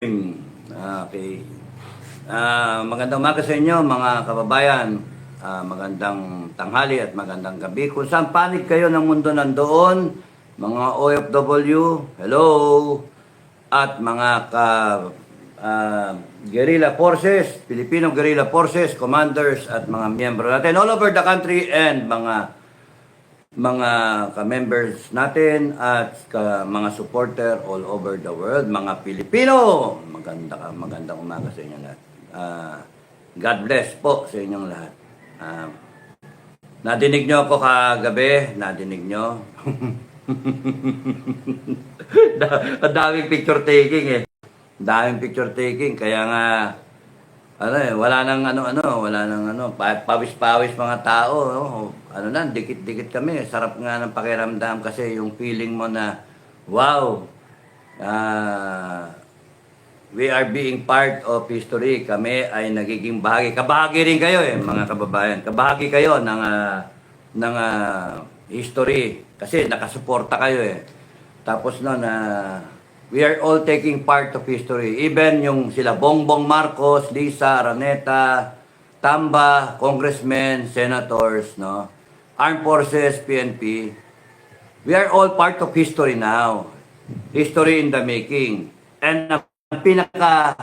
Okay. Magandang umaga sa inyo mga kababayan. Magandang tanghali at magandang gabi. Kung saan panig kayo ng mundo nandoon, mga OFW, hello! At mga guerrilla forces, Filipino guerrilla forces, commanders at mga miyembro natin all over the country and mga ka-members natin at mga supporter all over the world, mga Pilipino. Magandang umaga sa inyo lahat. God bless po sa inyong lahat. Nadinig nyo ako kagabi? Nadinig nyo? Daming picture taking eh. Daming picture taking. Kaya nga, wala nang pawis-pawis mga tao. No? Dikit-dikit kami. Sarap nga ng pakiramdam kasi yung feeling mo na, wow, we are being part of history. Kami ay nagiging bahagi. Kabahagi rin kayo mga kababayan. Kabahagi kayo ng history. Kasi nakasuporta kayo Tapos we are all taking part of history. Even yung sila Bongbong Marcos, Lisa Araneta, Tamba, congressmen, senators, no? Armed Forces, PNP. We are all part of history now. History in the making. And ang pinaka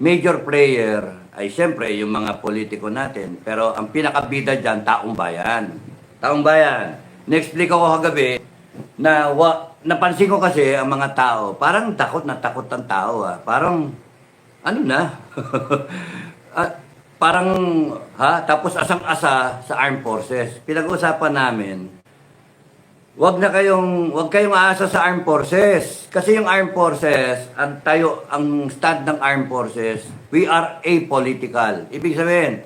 major player ay siyempre yung mga politiko natin. Pero ang pinakabida dyan, taong bayan. Taong bayan. Na-explain ko kagabi na napansin ko kasi ang mga tao, parang takot na takot ang tao. Parang, parang, tapos asang-asa sa armed forces. Pinag-usapan namin, wag kayong aasa sa armed forces. Kasi yung armed forces, ang stand ng armed forces, we are apolitical. Ibig sabihin,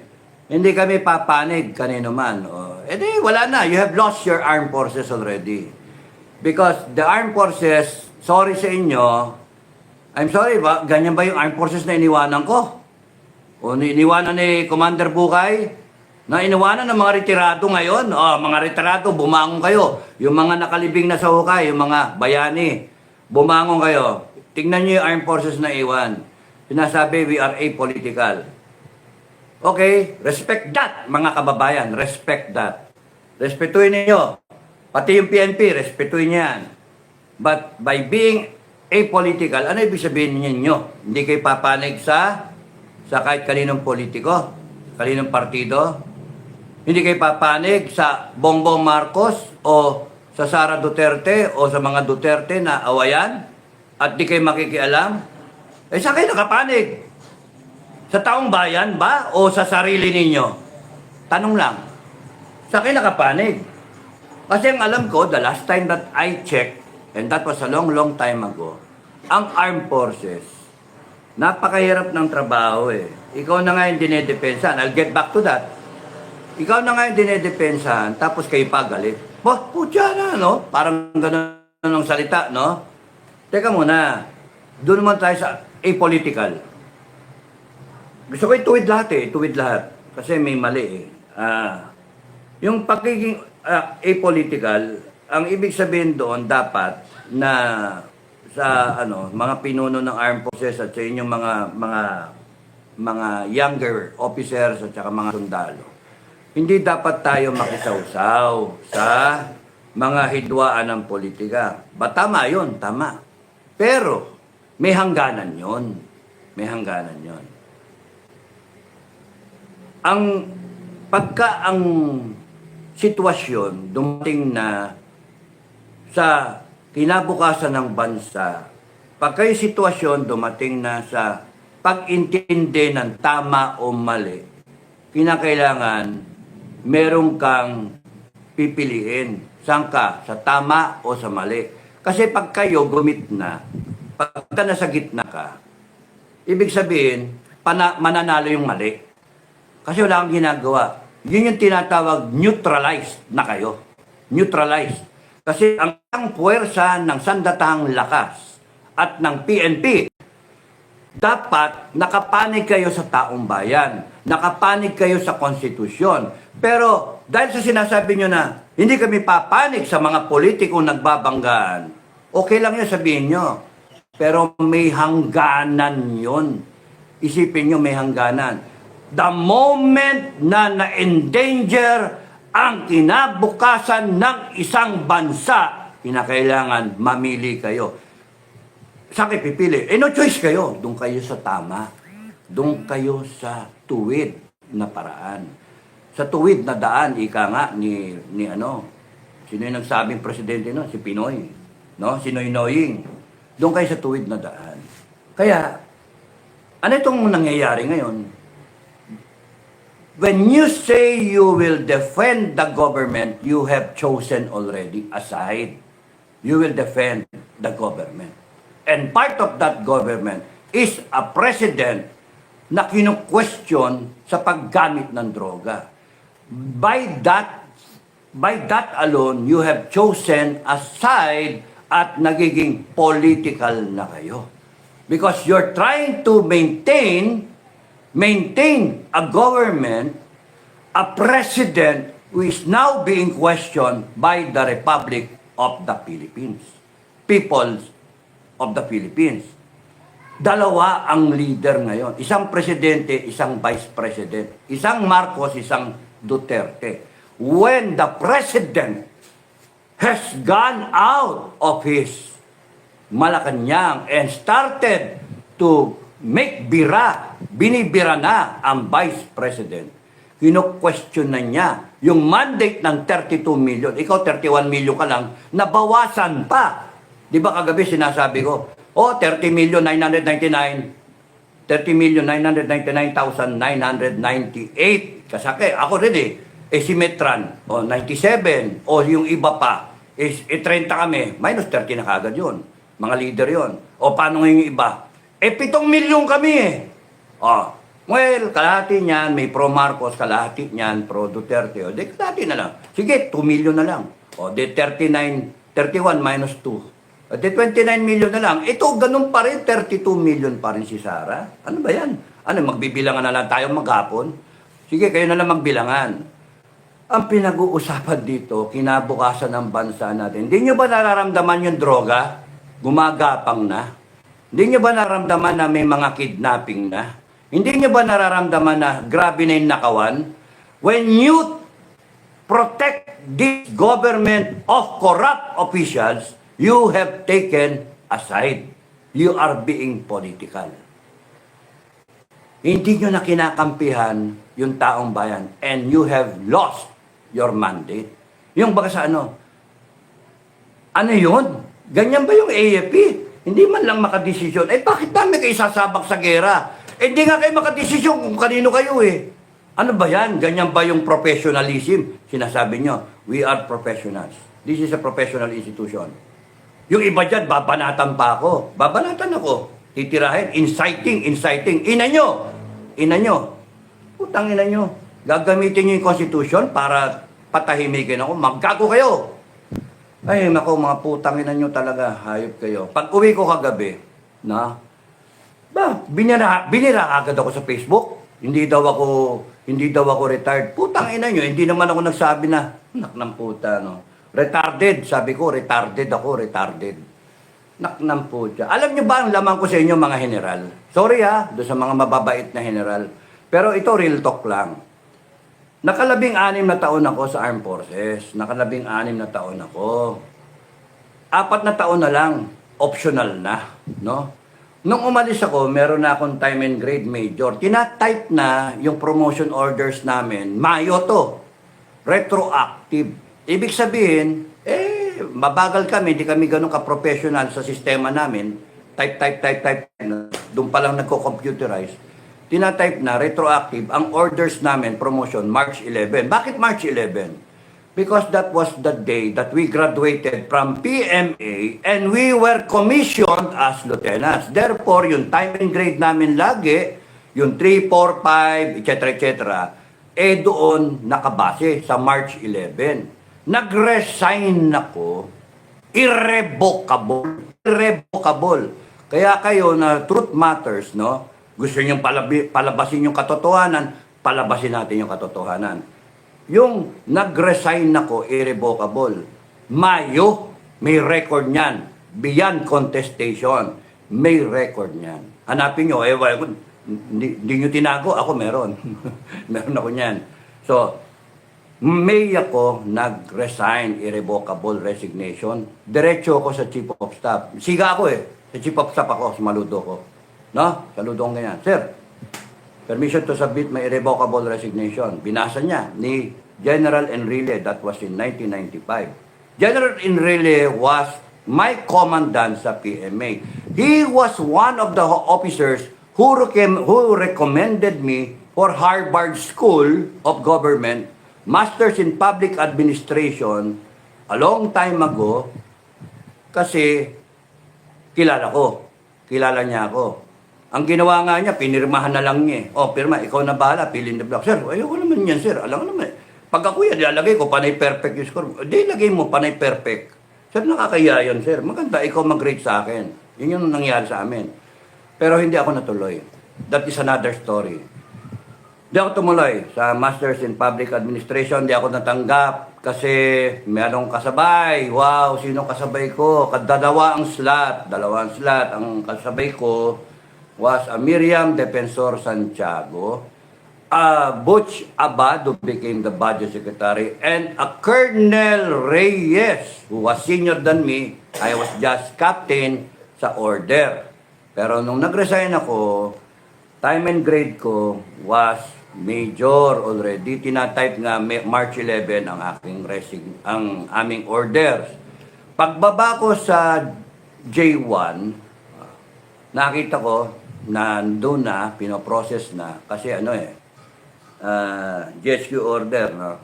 hindi kami papanig kanino man. Wala na. You have lost your armed forces already. Because the armed forces, sorry sa inyo, I'm sorry ba, ganyan ba yung armed forces na iniwanan ko? O iniwanan ni Commander Bukay? Na iniwanan ng mga retirado ngayon? Mga retirado, bumangon kayo. Yung mga nakalibing na sa hukay, yung mga bayani, bumangon kayo. Tingnan nyo yung armed forces na iwan. Sinasabi, we are apolitical. Okay, respect that, mga kababayan. Respect that. Respetuhin ninyo. Pati yung PNP, respetuhin yan. But by being apolitical, ano ibig sabihin ninyo? Hindi kayo papanig sa kahit kaninong politiko, kaninong partido. Hindi kayo papanig sa Bongbong Marcos o sa Sara Duterte o sa mga Duterte na awayan at di kayo makikialam. Saan kayo nakapanig? Sa taong bayan ba o sa sarili ninyo? Tanong lang. Saan kayo nakapanig? Kasi ang alam ko, the last time that I checked, and that was a long time ago, ang armed forces, napakahirap ng trabaho Ikaw na nga yung dinedepensahan. I'll get back to that. Ikaw na nga yung dinedepensahan, tapos kayo pagalit. Putya na, no? Parang gano'n ang salita, no? Teka muna, doon naman tayo sa apolitical. Gusto ko ituwid lahat Kasi may mali yung pagiging apolitical, ang ibig sabihin doon dapat na sa mga pinuno ng armed forces at sa inyong mga younger officers at saka mga sundalo. Hindi dapat tayo makisawsaw sa mga hidwaan ng politika. Tama yun, tama. Pero may hangganan yun. May hangganan yun. Pagka ang sitwasyon dumating na sa kinabukasan ng bansa, pagka yung sitwasyon dumating na sa pag-intindi ng tama o mali, kinakailangan meron kang pipiliin. Saan ka? Sa tama o sa mali? Kasi pag kayo pagka nasa gitna ka, ibig sabihin, mananalo yung mali. Kasi wala kang ginagawa. Yun yung tinatawag neutralized na kayo. Neutralized. Kasi ang puwersa ng Sandatahang Lakas at ng PNP, dapat nakapanig kayo sa taong bayan. Nakapanig kayo sa konstitusyon. Pero dahil sa sinasabi nyo na hindi kami papanig sa mga politikong nagbabanggaan, okay lang yun, sabihin nyo. Pero may hangganan yon. Isipin nyo, may hangganan. The moment na na-endanger ang kinabukasan ng isang bansa, kinakailangan mamili kayo. Saan kayo pipili? No choice kayo. Doon kayo sa tama. Doon kayo sa tuwid na paraan. Sa tuwid na daan, ika nga ni sino yung nagsabing presidente no? Si Pinoy. No? Si Noynoying. Doon kayo sa tuwid na daan. Kaya, ano itong nangyayari ngayon? When you say you will defend the government, you have chosen already a side. You will defend the government. And part of that government is a president na kinu-question sa paggamit ng droga. By that alone, you have chosen a side at nagiging political na kayo. Because you're trying to maintain a government, a president who is now being questioned by the Republic of the Philippines. Peoples of the Philippines. Dalawa ang leader ngayon. Isang presidente, isang vice president. Isang Marcos, isang Duterte. When the president has gone out of his Malacanang and started to make binibira na ang vice president, kino-question na niya yung mandate ng 32 million. Ikaw 31 million ka lang, nabawasan pa. Di ba kagabi sinasabi ko, 30,999,998 kasake. Ako rin eh. Si Metran, 97. O yung iba pa, 30 kami. Minus 30 na kagad yun. Mga leader yon. O paano yung iba? 7 milyon kami eh. Well, kalahati niyan, may pro Marcos, kalahati niyan, pro Duterte. O, di kalahati na lang. Sige, 2 million na lang. O, di 31 minus 2. O, di 29 million na lang. Ito, ganun pa rin, 32 million pa rin si Sara. Ano ba yan? Ano, magbibilangan na lang tayo maghapon? Sige, kayo na lang magbilangan. Ang pinag-uusapan dito, kinabukasan ng bansa natin. Hindi nyo ba nararamdaman yung droga? Gumagapang na. Hindi nyo ba nararamdaman na may mga kidnapping na? Hindi nyo ba nararamdaman na grabe na yung nakawan? When you protect this government of corrupt officials, you have taken a side. You are being political. Hindi nyo na kinakampihan yung taong bayan and you have lost your mandate. Yung baga sa ano? Ano yun? Ganyan ba yung AFP? Hindi man lang makadesisyon. Bakit namin kayo sasabak sa gera? Hindi nga kayo makadesisyon kung kanino kayo eh. Ano ba yan? Ganyan ba yung professionalism? Sinasabi nyo, we are professionals. This is a professional institution. Yung iba dyan, babanatan pa ako. Babanatan ako. Titirahin, inciting. Ina nyo. Putang ina nyo. Gagamitin nyo yung constitution para patahimikin ako. Maggago kayo. Ay, nako, mga putang ina nyo talaga. Hayop kayo. Pag uwi ko kagabi, binira agad ako sa Facebook. Hindi daw ako retired. Putang ina nyo, hindi naman ako nagsabi na, nak ng puta, no. Retarded, sabi ko, retarded. Nak ng puta. Alam nyo ba ang laman ko sa inyo, mga general? Sorry doon sa mga mababait na general. Pero ito, real talk lang. Nakalabing-6 na taon ako sa Armed Forces. Nakalabing-6 na taon ako. 4 na taon na lang, optional na, no? Nung umalis ako, meron na akong time and grade major. Tina-type na yung promotion orders namin. Mayo to. Retroactive. Ibig sabihin, mabagal kami, hindi kami ganun ka-professional sa sistema namin. Type. Doon pa lang nagko-computerize. Tina-type na, retroactive, ang orders namin, promotion, March 11. Bakit March 11? Because that was the day that we graduated from PMA and we were commissioned as lieutenants. Therefore, yung time and grade namin lagi, yung 3, 4, 5, etc., doon nakabase sa March 11. Nag-resign ako, irrevocable. Kaya kayo na truth matters, no? Gusto niyong palabasin yung katotohanan, palabasin natin yung katotohanan. Yung nag-resign ako, irrevocable. Mayo, may record niyan, beyond contestation. may record niyan. Hanapin nyo, hindi nyo tinago, ako meron. Meron ako niyan. So, May ako nag-resign, irrevocable resignation. Diretso ako sa Chief of Staff. Siga ako sa Chief of Staff ako, sumaludo ko. No? Saludo ko ganyan. Sir, permission to submit my irrevocable resignation. Binasa niya ni General Enrile, that was in 1995. General Enrile was my commandant sa PMA. He was one of the officers who recommended me for Harvard School of Government, Masters in Public Administration, a long time ago, kasi kilala ko. Kilala niya ako. Ang ginawa nga niya, pinirmahan na lang niya. O, pirma, ikaw na bahala, fill in the blank. Sir, ayoko naman yan, sir. Alam ko naman. Pag ako yan, ilalagay ko, panay perfect yung score. Di, lagay mo, panay perfect. Sir, nakakaya yan, sir. Maganda, ikaw mag-rate sa akin. Yun yung nangyari sa amin. Pero hindi ako natuloy. That is another story. Hindi ako tumuloy sa Masters in Public Administration. Hindi ako natanggap kasi merong kasabay. Wow, sino kasabay ko? Dalawang slot. Ang kasabay ko was a Miriam Defensor Santiago, Butch Abad, who became the Budget Secretary, and a Colonel Reyes, who was senior than me. I was just captain sa order. Pero nung nag-resign ako, time and grade ko was major already. Tinatype nga March 11 ang aming orders. Pagbaba ko sa J1, nakita ko na doon na, pinoprocess na. Kasi GSQ order, no?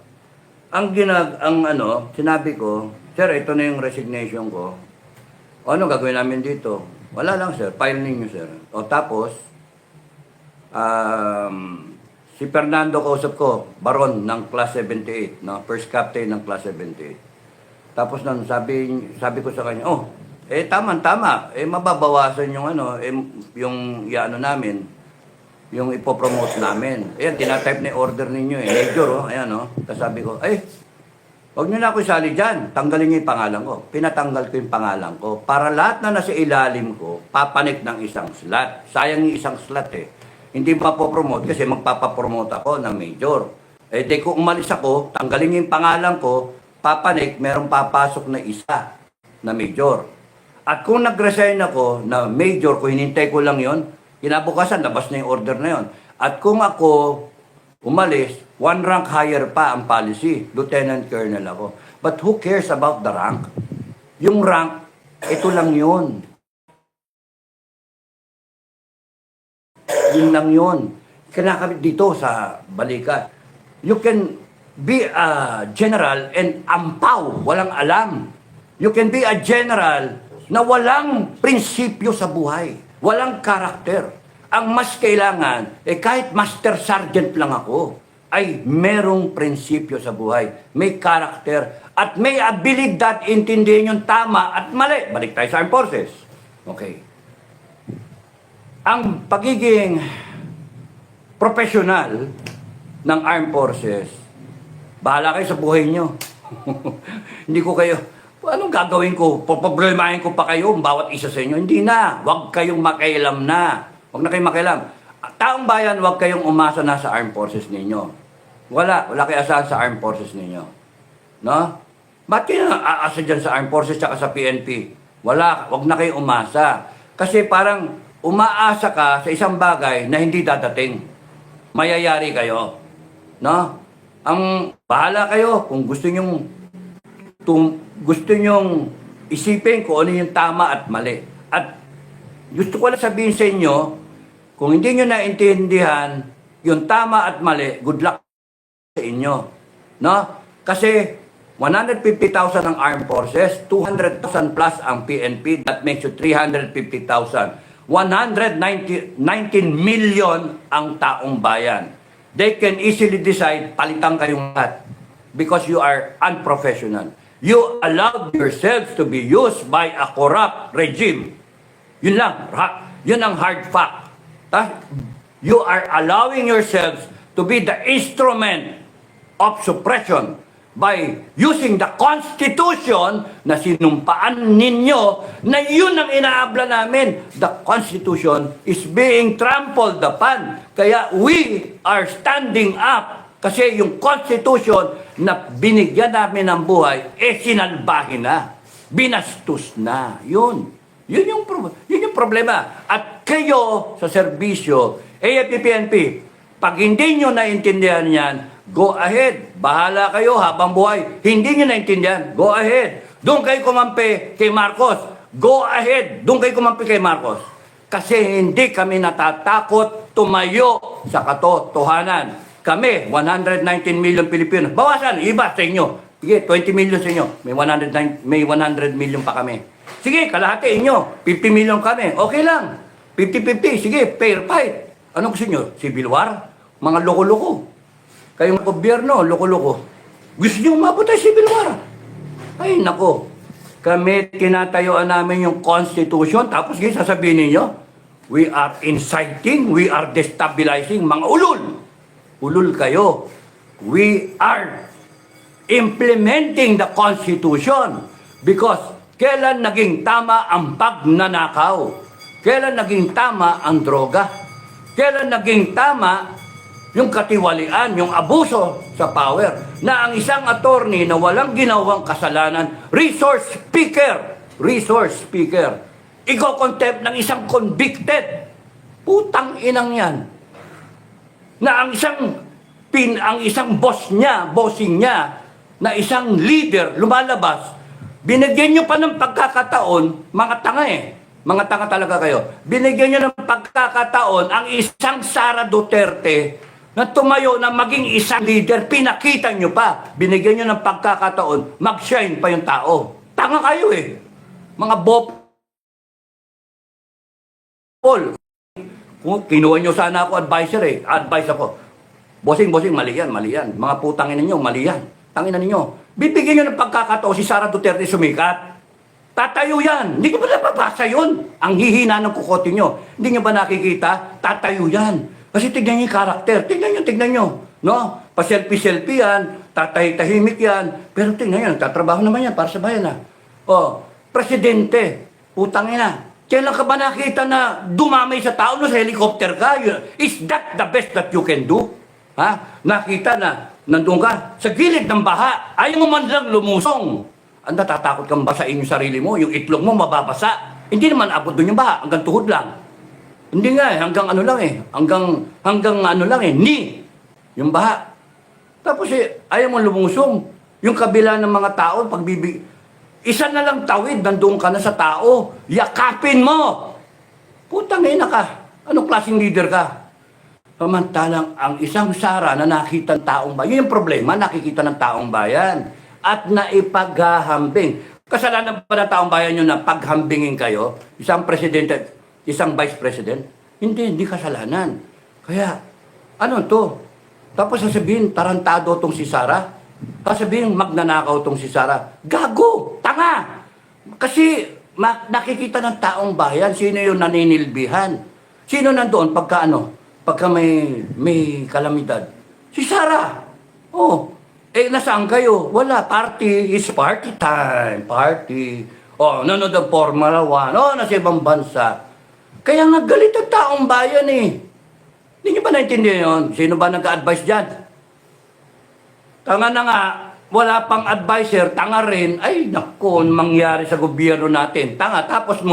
Sinabi ko, sir, ito na yung resignation ko. Ano gagawin namin dito? Wala lang, sir. File ninyo, sir. O tapos, si Fernando kausap ko, Baron ng Class 78, no? First Captain ng Class 78. Tapos nang sabi ko sa kanya, tama. Mababawasan yung yung namin, yung ipopromote namin. Ayan, tinatype na order ninyo Major, ayan, Tapos sabi ko, huwag nyo na ako isali dyan. Tanggalin nyo yung pangalan ko. Pinatanggal ko yung pangalan ko. Para lahat na nasa ilalim ko, papanik ng isang slot. Sayang yung isang slot Hindi mapopromote kasi magpapapromote ako ng major. Kung umalis ako, tanggalin nyo yung pangalan ko, papanik, merong papasok na isa na major. At kung nag-resign ako na major, kung hinintay ko lang yon, kinabukasan, labas na yung order na yon. At kung ako umalis, one rank higher pa ang policy. Lieutenant Colonel ako. But who cares about the rank? Yung rank, ito lang yun. Yun lang yun. Kinakabit dito sa balikat. You can be a general and ampaw, walang alam. You can be a general na walang prinsipyo sa buhay. Walang karakter. Ang mas kailangan, kahit master sergeant lang ako, ay merong prinsipyo sa buhay. May karakter at may abilidad intindihin yung tama at mali. Balik tayo sa Armed Forces. Okay. Ang pagiging professional ng Armed Forces, bahala kayo sa buhay nyo. Hindi ko kayo, anong gagawin ko? Problemahin ko pa kayo, bawat isa sa inyo. Hindi na. Huwag kayong makialam na. Huwag na kayong makialam. Taong bayan, huwag kayong umasa na sa Armed Forces ninyo. Wala kayo asahan sa Armed Forces ninyo. No? Ba't kayo aasa dyan sa Armed Forces at sa PNP? Huwag na kayong umasa. Kasi parang umaasa ka sa isang bagay na hindi dadating. Mayayari kayo. No? Ang bahala kayo kung gusto nyong isipin kung ano yung tama at mali. At gusto ko lang sabihin sa inyo, kung hindi nyo naintindihan yung tama at mali, good luck sa inyo. No? Kasi 150,000 ang Armed Forces, 200,000 plus ang PNP, that makes you 350,000. 119 million ang taong bayan. They can easily decide, palitan kayong lahat because you are unprofessional. You allowed yourselves to be used by a corrupt regime. Yun lang. Yun ang hard fact. You are allowing yourselves to be the instrument of suppression. by using the Constitution na sinumpaan ninyo na yun ang inaabla namin. The Constitution is being trampled upon. Kaya we are standing up kasi yung Constitution na binigyan namin ng buhay, sinalbahin na. Binastos na. Yun. Yun yung problema. At kayo sa serbisyo, AFP-PNP, pag hindi nyo naintindihan yan, go ahead. Bahala kayo habang buhay. Hindi nyo naintindihan, go ahead. Doon kayo kumampi kay Marcos. Go ahead. Doon kayo kumampi kay Marcos. Kasi hindi kami natatakot tumayo sa katotohanan. Kami, 119 million Pilipino. Bawasan, iba sa inyo. Sige, 20 million sa inyo. May 100 million pa kami. Sige, kalahati inyo. 50 million kami. Okay lang. 50-50. Sige, fair fight. Ano gusto nyo? Civil war? Mga loko-loko. Kayong gobyerno, loko-loko. Gusto nyo umabot tayo civil war? Ay, nako. Kami, tinatayuan namin yung Constitution. Tapos, sasabihin ninyo, we are inciting, we are destabilizing. Mga ulul. Ulul kayo. We are implementing the Constitution because kailan naging tama ang pagnanakaw? Kailan naging tama ang droga? Kailan naging tama yung katiwalian, yung abuso sa power? Na ang isang attorney na walang ginawang kasalanan, resource speaker, iko-contempt ng isang convicted. Putang inang yan. Na ang isang bossing niya, na isang leader lumalabas, binigyan nyo pa ng pagkakataon, mga tanga mga tanga talaga kayo, binigyan nyo ng pagkakataon ang isang Sara Duterte na tumayo na maging isang leader, pinakita nyo pa, binigyan nyo ng pagkakataon, mag-shine pa yung tao. Tanga kayo mga bopol. Kung kinuha nyo sana ako advisor advice ako, bossing, mali yan. Mga putangin ninyo, mali yan. Tangina ninyo. Bibigyan nyo ng pagkakataon si Sara Duterte sumikat. Tatayo yan. Hindi nyo ba napapasa yun? Ang hihina ng kukote nyo. Hindi nyo ba nakikita? Tatayo yan. Kasi tignan nyo yung karakter. Tignan nyo. No? Pa-selfie yan. Tahimik yan. Pero tignan nyo, nagtatrabaho naman yan para sa bayan presidente. Putangina. Kailan ka ba nakita na dumamay sa tao sa helicopter ka? Is that the best that you can do? Nakita na nandun ka sa gilid ng baha, ayaw mo man lang lumusong. Ang natatakot kang basain yung sarili mo, yung itlog mo mababasa. Hindi naman abot doon yung baha, hanggang tuhod lang. Hindi nga hanggang ano lang hanggang ano lang ni yung baha. Tapos ayaw mo lumusong. Yung kabila ng mga tao, isa na lang tawid, nandoon ka na sa tao, yakapin mo. Putang ina ka. Anong klaseng leader ka? Pamantalang ang isang Sara na nakita ng taong bayan, yun yung problema, nakikita ng taong bayan at naipaghahambing. Kasalanan ba ng taong bayan yun na paghambingin kayo? Isang presidente, isang vice president? Hindi kasalanan. Kaya, ano to? Tapos sasabihin, tarantado tong si Sara. Sasabihin, magnanakaw tong si Sara. Gago! Tanga! Kasi nakikita ng taong bayan, sino yung naninilbihan? Sino nandoon pagka may kalamidad? Si Sara. Nasaan kayo? Wala. Party is party time. Party. Nanonood ang Formula 1. Nasa ibang bansa. Kaya naggalit ang taong bayan Hindi nyo ba naintindihan yun? Sino ba nag-advise dyan? Tanga na nga. Wala pang advisor. Tanga rin. Ay, naku, mangyari sa gobyerno natin. Tanga. Tapos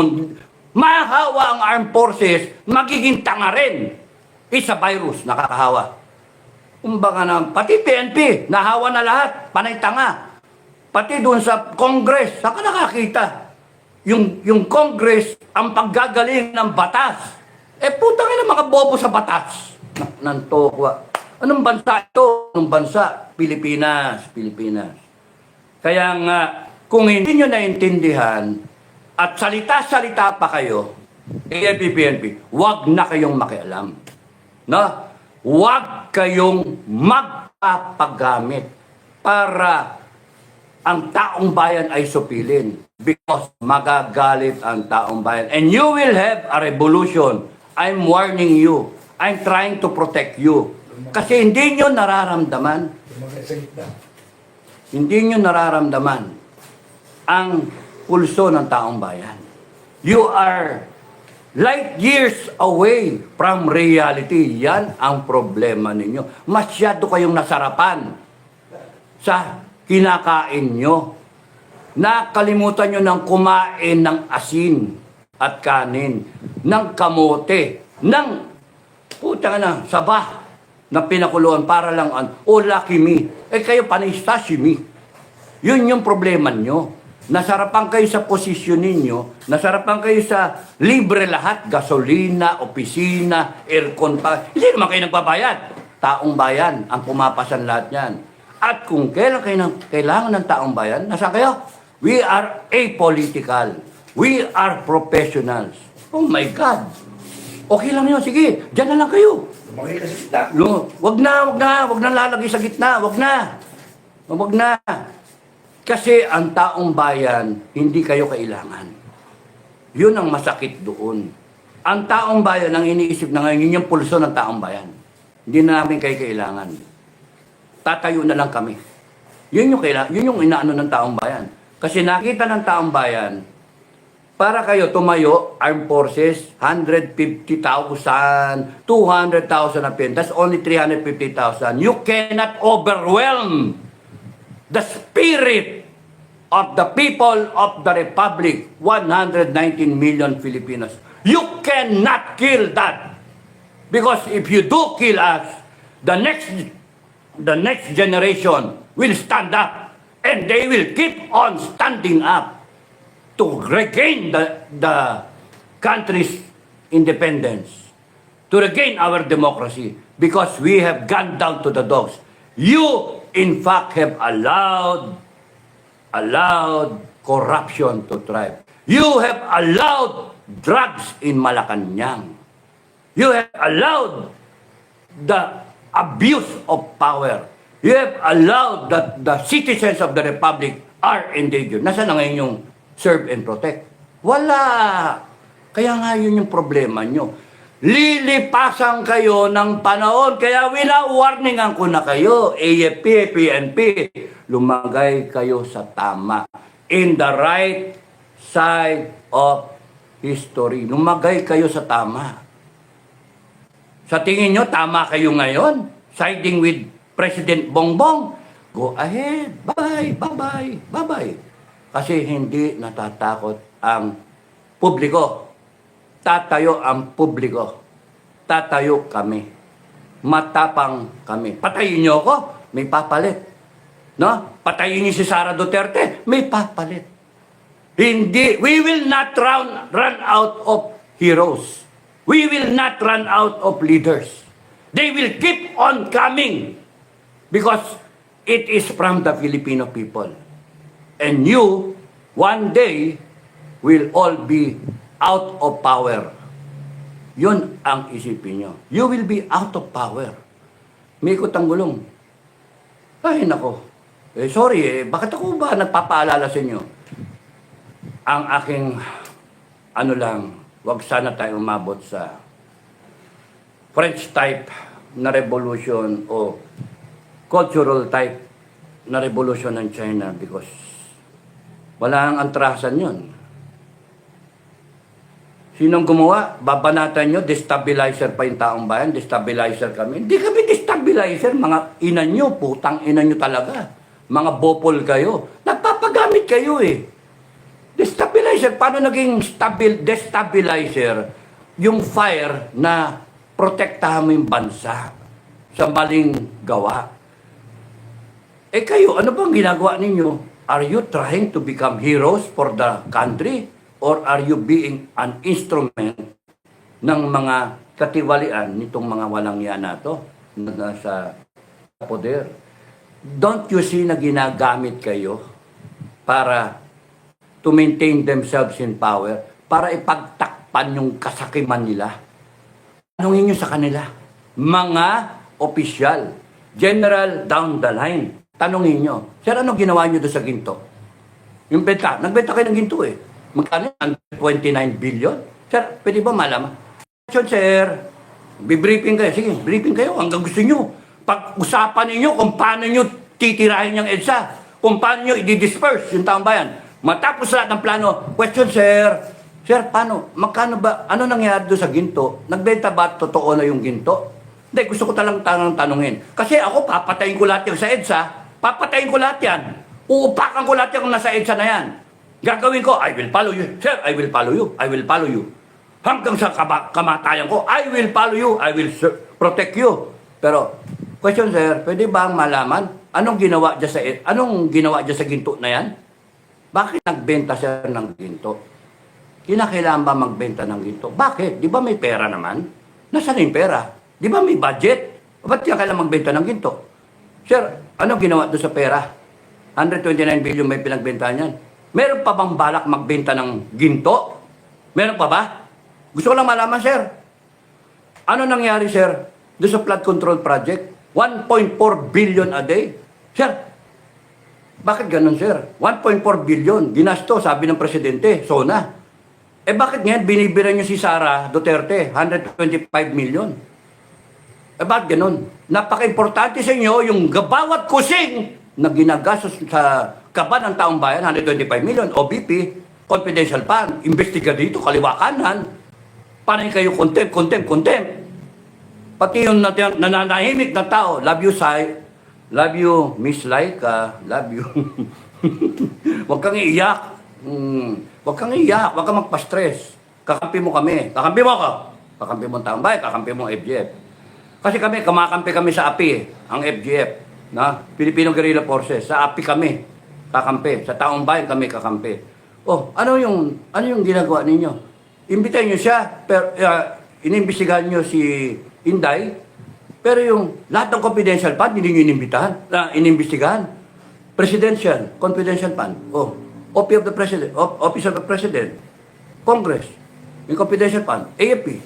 mahawa ang armed forces, magiging tanga rin. Isa virus, nakakahawa. Kumbaga na, pati PNP, nahawa na lahat, panay tanga. Pati doon sa Congress, saka nakakita. Yung Congress, ang paggagaling ng batas. Putangin ang mga bobo sa batas. Nantokwa. Anong bansa ito? Anong bansa? Pilipinas. Kaya nga, kung hindi nyo naintindihan, at salita-salita pa kayo, AFP-PNP, wag na kayong makialam. Huwag kayong magpapagamit para ang taong bayan ay supilin because magagalit ang taong bayan. And you will have a revolution. I'm warning you. I'm trying to protect you. Kasi hindi nyo nararamdaman. hindi nyo nararamdaman ang pulso ng taong bayan. You are light years away from reality. Yan ang problema ninyo. Masyado kayong nasarapan sa kinakain nyo. Nakalimutan nyo ng kumain ng asin at kanin, ng kamote, ng puta na, sabah na pinakuluan para lang o Lucky Me. Eh kayo panay sashimi. Yun yung problema nyo. Nasarapan kayo sa posisyon ninyo, nasarapan kayo sa libre lahat, gasolina, opisina, aircon pa. Hindi naman kayo nagbabayad. Taong bayan ang pumapasan lahat yan. At kung kailan kayo kailangan ng taong bayan, nasaan kayo? We are apolitical. We are professionals. Oh my God. Okay lang yun. Sige, dyan na lang kayo. Lumaki ka sa gitna. Wag na lalagay sa gitna. Wag na. Kasi ang taong bayan, hindi kayo kailangan. Yun ang masakit doon. Ang taong bayan, ang iniisip na ngayon, yun yung pulso ng taong bayan. Hindi na namin kayo kailangan. Tatayo na lang kami. Yun yung inaano ng taong bayan. Kasi nakita ng taong bayan, para kayo tumayo, armed forces, 150,000, 200,000 na pin. That's only 350,000. You cannot overwhelm the spirit of the people of the Republic, 119 million Filipinos. You cannot kill that. Because if you do kill us, the next generation will stand up and they will keep on standing up to regain the country's independence, to regain our democracy, because we have gone down to the dogs. You, in fact, have allowed corruption to thrive. You have allowed drugs in Malacanang. You have allowed the abuse of power. You have allowed that the citizens of the Republic are endangered. Nasaan na ngayon yung serve and protect? Wala. Kaya nga yun yung problema nyo. Lilipasan kayo ng panahon. Kaya wina-warningan ko na kayo, AFP, PNP, lumagay kayo sa tama. In the right side of history. Lumagay kayo sa tama. Sa tingin nyo, tama kayo ngayon? Siding with President Bongbong? Go ahead. Bye-bye, bye-bye, bye-bye. Kasi hindi natatakot ang publiko. Tatayo ang publiko. Tatayo kami. Matapang kami. Patayin niyo ako, may papalit. No? Patayin niyo si Sara Duterte, may papalit. Hindi, we will not run out of heroes. We will not run out of leaders. They will keep on coming because it is from the Filipino people. And you, one day, will all be out of power. Yun ang isipin nyo. You will be out of power. May ikot ang gulong. Ay, nako. Sorry, bakit ako ba nagpapaalala sa inyo? Ang aking, wag sana tayo umabot sa French type na revolution o cultural type na revolution ng China because wala ang atrasan yun. Sinong gumawa? Babanatan nyo, destabilizer pa yung taong bayan, destabilizer kami. Hindi kami destabilizer, mga ina nyo, putang ina nyo talaga. Mga bopol kayo. Nagpapagamit kayo eh. Destabilizer, paano naging destabilizer? Yung fire na protektahan mo yung bansa sa maling gawa. Eh kayo, ano bang ginagawa ninyo? Are you trying to become heroes for the country? Or are you being an instrument ng mga katiwalian nitong mga walang yan na to na nasa poder? Don't you see na ginagamit kayo para to maintain themselves in power, para ipagtakpan yung kasakiman nila? Tanungin nyo sa kanila, mga opisyal, general down the line, tanungin nyo, sir, ano ginawa nyo doon sa ginto? Yung benta, nagbenta kayo ng ginto eh. Magkano? 29 billion? Sir, pwede ba malaman? Sir, bibriefing kayo. Sige, briefing kayo hanggang gusto nyo. Pag-usapan ninyo kung paano nyo titirahin yung EDSA. kung paano nyo i-disperse yung taong bayan. Matapos lahat ng plano, question, sir, sir, paano? Magkano ba? Ano nangyari doon sa ginto? Nagbenta ba totoo na yung ginto? Hindi, gusto ko talang tanongin. Kasi ako, papatayin ko lahat yung sa EDSA. Papatayin ko lahat yan. Uupakan ko lahat yung nasa EDSA na yan. Gagawin ko, I will follow you. Sir, I will follow you. I will follow you. Hanggang sa kamatayan ko, I will follow you. I will protect you. Pero, question, sir, pwede ba malaman anong ginawa dyan sa ginto na yan? Bakit nagbenta sir ng ginto? Kinakailangan ba magbenta ng ginto? Bakit? Di ba may pera naman? Nasaan yung pera? Di ba may budget? Ba't kailangan magbenta ng ginto? Sir, ano ginawa doon sa pera? 129 billion may pinagbentahan yan. Meron pa bang balak magbenta ng ginto? Meron pa ba? Gusto ko lang malaman, sir. Ano nangyari, sir, doon sa flood control project? 1.4 billion a day. Sir, bakit ganun, sir? 1.4 billion, ginasto, sabi ng presidente, SONA. Eh bakit ngayon binibira niyo si Sara Duterte, 125 million? Eh bakit ganun? Napaka-importante sa inyo yung bawat kusing na ginagastos sa kaban ng taong bayan, 125 million, OBP, confidential fund, investiga dito, kaliwa kanan. Panay kayo contempt. Pati yung nananahimik na tao, love you, Sai, love you, Miss Laika, love you. Huwag kang iiyak. Huwag kang iiyak, huwag kang magpa-stress. Kakampi mo kami. Kakampi mo ako. Kakampi mo ang taong bayan, kakampi mo ang FGF. Kasi kami, kumakampi kami sa API, ang FGF, na Filipino Guerrilla Forces. Sa API kami, kakampi. Sa taong bayan kami kakampi. Oh, ano yung ginagawa ninyo? Imbitahin nyo siya, pero inimbestigahan nyo si Inday, pero yung lahat ng confidential fund, hindi nyo inimbestigahan. Presidential, confidential fund. Oh, Office of the President, Congress, yung confidential fund, AFP.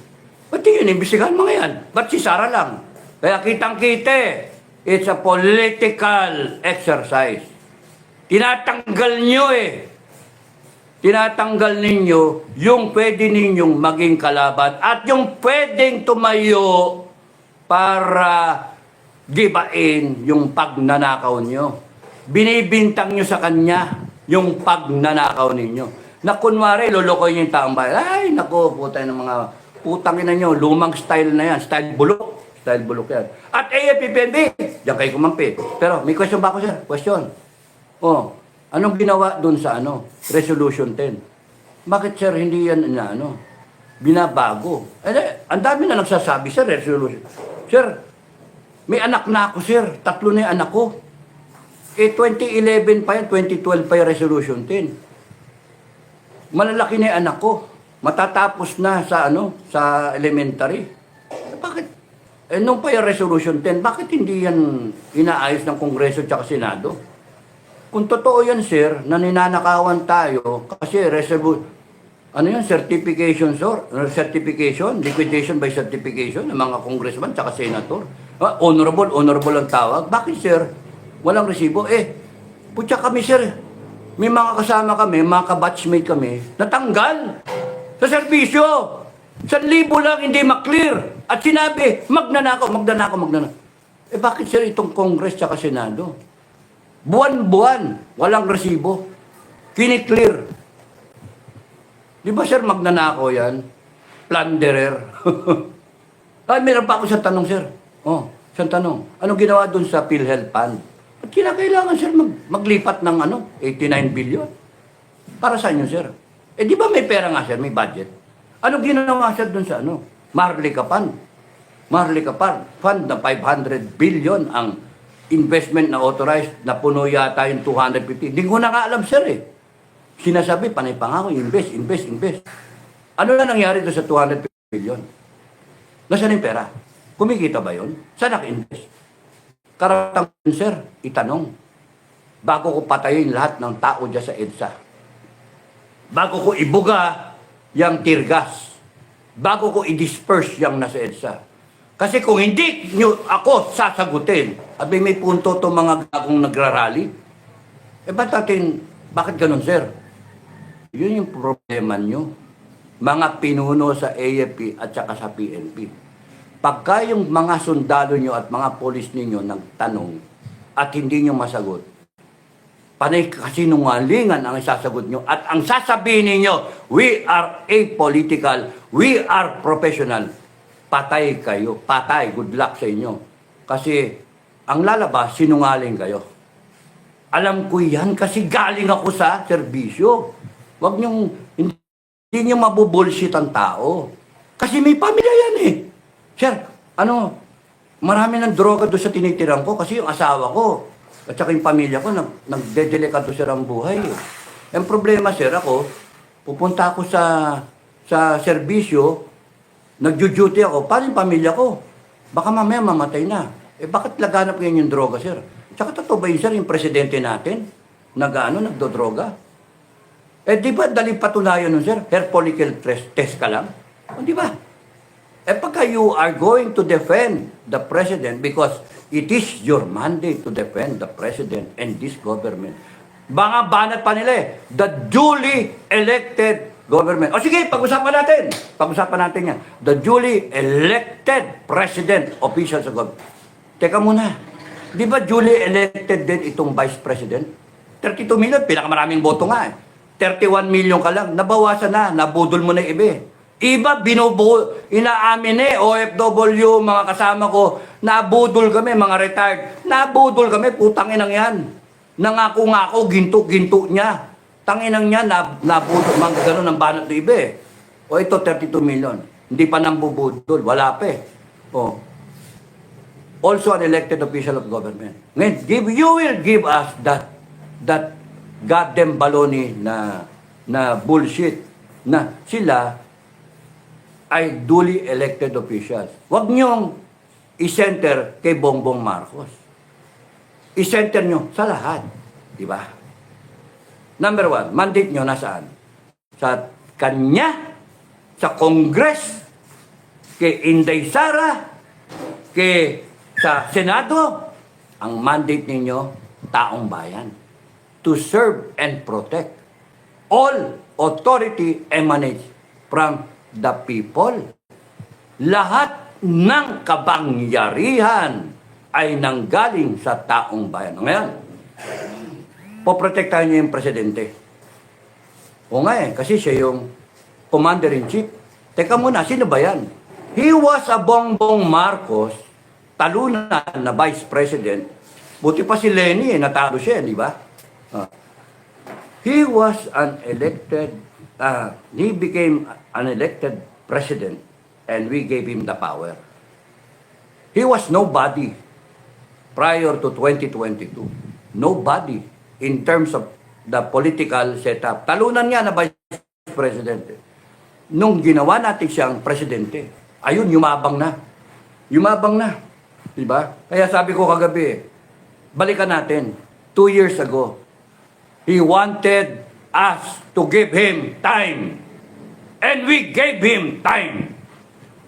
Ba't yun inimbestigahan mga yan? Ba't si Sara lang? Kaya kitang-kite, it's a political exercise. Tinatanggal nyo Tinatanggal ninyo yung pwede ninyong maging kalaban at yung pwedeng tumayo para gibain yung pagnanakaw nyo. Binibintang nyo sa kanya yung pagnanakaw ninyo. Na kunwari, lolokoy nyo yung taong bayan. Ay, naku, putay ng mga putangin na nyo. Lumang style na yan. Style bulok. Style bulok yan. At AFP-PNP, diyan kayo kumampi. Pero may question ba ako, sir? Question. Oh, anong ginawa dun sa Resolution 10? Bakit, sir, hindi yan binabago? Ang dami na nagsasabi, sir, resolution. Sir, may anak na ako, sir. 3 na yung anak ko. 2011 pa yan, 2012 pa yung Resolution 10. Malalaki na yung anak ko. Matatapos na sa elementary. Bakit? Nung pa yung Resolution 10, bakit hindi yan inaayos ng Kongreso at Senado? Kung totoo yan, sir, na ninanakawan tayo, kasi certification, liquidation by certification ng mga congressman at senator. Honorable ang tawag. Bakit, sir? Walang resibo. Putya kami, sir. May mga kasama kami, mga kabatchmate kami, natanggal sa serbisyo. 1,000 lang hindi maklear. At sinabi, magnanakaw. Bakit, sir, itong Congress at Senado? Buwan-buwan, walang resibo. Kiniklear. Di ba, sir, magnanakaw yan? Plunderer. Meron pa ako sa tanong, sir. Isang tanong. Anong ginawa dun sa PhilHealth Fund? At kinakailangan, sir, maglipat ng 89 billion. Para saan yun, sir? Di ba may pera nga, sir? May budget. Anong ginawa, sir, dun sa Maharlika Fund. Maharlika Fund na 500 billion ang investment na authorized, na puno yata yung 250. Hindi ko nakaalam, sir, Sinasabi, panay pangako, invest. Ano na nangyari doon sa 250 billion? Nasaan yung pera? Kumikita ba yun? Saan naka-invest? Karatang, sir, itanong. Bago ko patayin lahat ng tao dyan sa EDSA. Bago ko ibuga yung tear gas. Bago ko i-disperse yung nasa EDSA. Kasi kung hindi nyo ako sasagutin, abi may punto to mga gagong nagrarally, bakit ganun, sir? Yun yung problema nyo. Mga pinuno sa AFP at saka sa PNP. Pagka yung mga sundalo nyo at mga polis ninyo nagtanong at hindi nyo masagot, panay kasinungalingan ang isasagot nyo. At ang sasabihin ninyo, we are apolitical, we are professional. Patay kayo. Patay. Good luck sa inyo. Kasi ang lalabas, sinungaling kayo. Alam ko yan kasi galing ako sa serbisyo. Huwag niyong, hindi niyo mabubullshit ang tao. Kasi may pamilya yan eh. Sir, marami ng droga doon sa tinitiran ko kasi yung asawa ko at saka yung pamilya ko nagdedelikado sir ang buhay. Ang problema sir ako, pupunta ako sa serbisyo, nagjo-duty ako, paano yung pamilya ko? Baka mamaya mamatay na. Bakit laganap ngayon yung droga sir? Tsaka totoo ba yun sir, yung presidente natin, nagdodroga? Di ba dali patunayan nun sir, hair follicle test ka lang? Di ba? Pagka you are going to defend the president because it is your mandate to defend the president and this government. Baka banat pa nila the duly elected government. O sige, pag-usapan natin. Pag-usapan natin yan. The duly elected president officials of government. Teka muna. Di ba duly elected din itong vice president? 32 million, pinakamaraming boto nga 31 million ka lang. Nabawasan na, nabudol mo na iba Iba, inaamin OFW, mga kasama ko, nabudol kami, mga retired, nabudol kami, putang inang yan. Nangako, ginto niya. Tanginang niya, nabudol, mga gano'n ang banat ng iba O ito, 32 million. Hindi pa nambubudol, wala pa Also an elected official of government. Ngayon, you will give us that goddamn baloney na bullshit na sila ay duly elected officials. Huwag niyong i-center kay Bongbong Marcos. I-center niyo sa lahat. Di ba? Number one, mandate niyo nasaan? Sa kanya, sa Congress, kay Inday Sara, sa Senado. Ang mandate ninyo, taong bayan. To serve and protect. All authority emanates from the people. Lahat ng kapangyarihan ay nanggaling sa taong bayan. Ngayon, poprotektahan niyo yung presidente. O nga kasi siya yung commander-in-chief. Teka muna, sino ba yan? He was a Bongbong Marcos, talunan na vice president. Buti pa si Lenny, natalo siya, di ba? He was an elected, he became an elected president and we gave him the power. He was nobody prior to 2022. Nobody in terms of the political setup. Talunan niya na vice president. Nung ginawa natin siyang presidente, ayun, yumabang na. Yumabang na. Diba? Kaya sabi ko kagabi, balikan natin. 2 years ago, he wanted us to give him time. And we gave him time.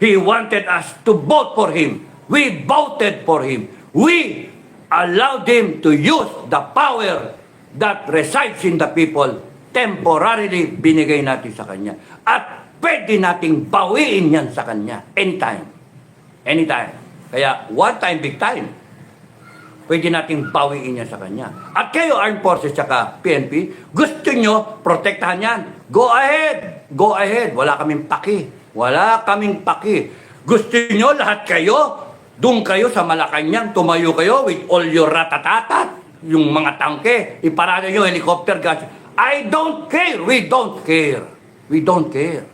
He wanted us to vote for him. We voted for him. We allowed him to use the power that resides in the people. Temporarily binigay natin sa kanya. At pwede nating bawiin yan sa kanya. Anytime. Anytime. Kaya one time, big time. Pwede nating bawiin yan sa kanya. At kayo, Armed Forces tsaka PNP, gusto nyo protektahan yan. Go ahead! Go ahead! Wala kaming paki. Wala kaming paki. Gusto nyo lahat kayo, doon kayo sa Malacanang, tumayo kayo with all your ratatatat, yung mga tangke, iparada nyo helicopter gas. I don't care! We don't care. We don't care.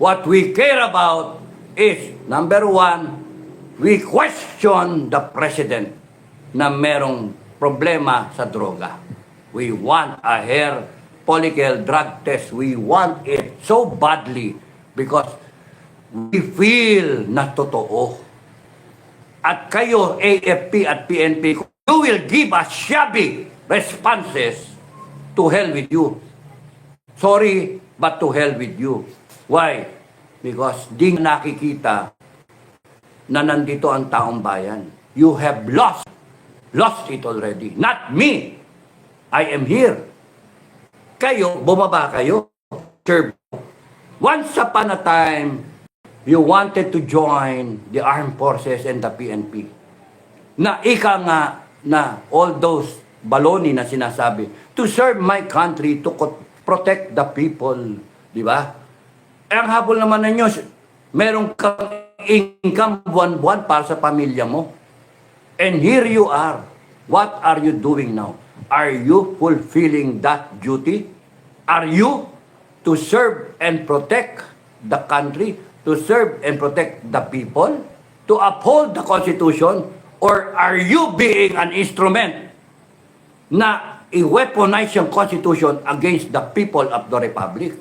What we care about is, number one, we question the president na merong problema sa droga. We want a hair follicle drug test. We want it so badly because we feel na totoo. At kayo, AFP at PNP, you will give us shabby responses. To hell with you. Sorry, but to hell with you. Why? Because di nakikita na nandito ang taong bayan. You have lost it already. Not me. I am here. Kayo, bumaba kayo. Once upon a time, you wanted to join the armed forces and the PNP. Na ika nga na all those baloney na sinasabi, to serve my country, to protect the people. Di ba? Eh, ang habol naman ninyo, meron kang income buwan-buwan para sa pamilya mo. And here you are. What are you doing now? Are you fulfilling that duty? Are you to serve and protect the country, to serve and protect the people, to uphold the Constitution, or are you being an instrument na i-weaponize yung Constitution against the people of the Republic?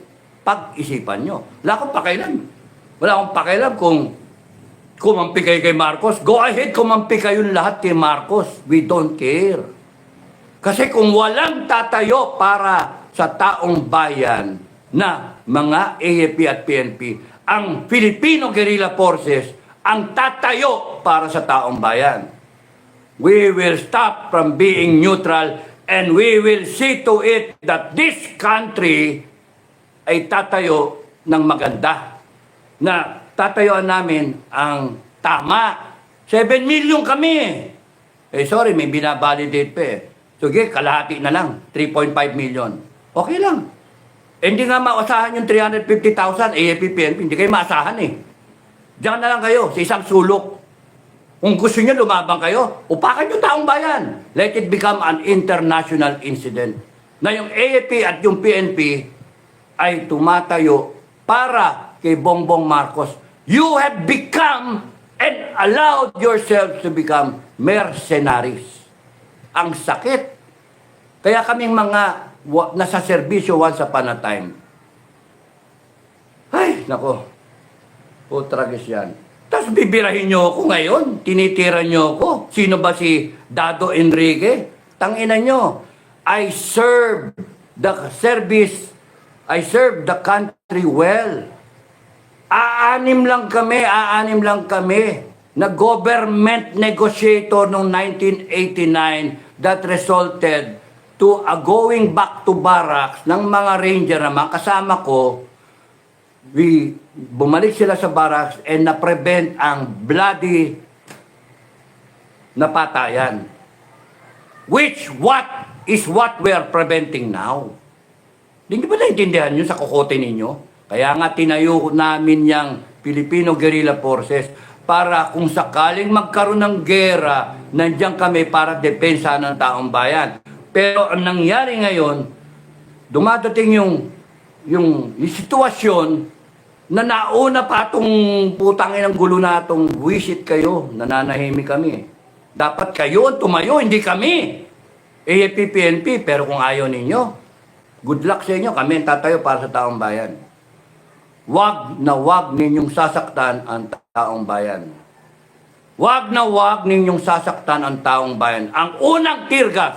Pag-isipan nyo. Wala akong pakialam. Wala akong pakialam kung kumampi kayo kay Marcos. Go ahead, kumampi kayong lahat kay Marcos. We don't care. Kasi kung walang tatayo para sa taong bayan na mga AFP at PNP, ang Filipino Guerrilla Forces ang tatayo para sa taong bayan. We will stop from being neutral and we will see to it that this country ay tatayo ng maganda. Na tatayuan namin ang tama. 7 million kami. Eh sorry, may binabalidate pa eh. Sige, kalahati na lang. 3.5 million. Okay lang. Eh, hindi nga maasahan yung 350,000 AFP, PNP. Hindi kayo maasahan eh. Diyan na lang kayo sa isang sulok. Kung gusto nyo lumabang kayo, upakan yung taong bayan. Let it become an international incident. Na yung AFP at yung PNP ay tumatayo para kay Bongbong Marcos. You have become and allowed yourselves to become mercenaries. Ang sakit. Kaya kaming mga nasa serbisyo once upon a time. Ay, nako. Putragis yan. Tapos bibirahin nyo ako ngayon. Tinitira nyo ako. Sino ba si Dado Enrique? Tangina nyo. I serve the service. I serve the country well. Aanim lang kami na government negotiator noong 1989 that resulted to a going back to barracks ng mga ranger naman kasama ko. Bumalik sila sa barracks and na-prevent ang bloody napatayan. Which is what we are preventing now. Hindi ba naintindihan nyo sa kokote ninyo? Kaya nga tinayo namin yung Filipino Guerrilla Forces para kung sakaling magkaroon ng gera, nandiyan kami para depensa ng taong bayan. Pero ang nangyari ngayon, dumadating yung sitwasyon na nauna pa itong putangin ng gulo na itong wisit kayo, nananahimik kami. Dapat kayo ang tumayo, hindi kami. AFP, PNP, pero kung ayaw ninyo, good luck sa inyo, kami ang tatayo para sa taong bayan. Wag na wag ninyong sasaktan ang taong bayan. Wag na wag ninyong sasaktan ang taong bayan. Ang unang tear gas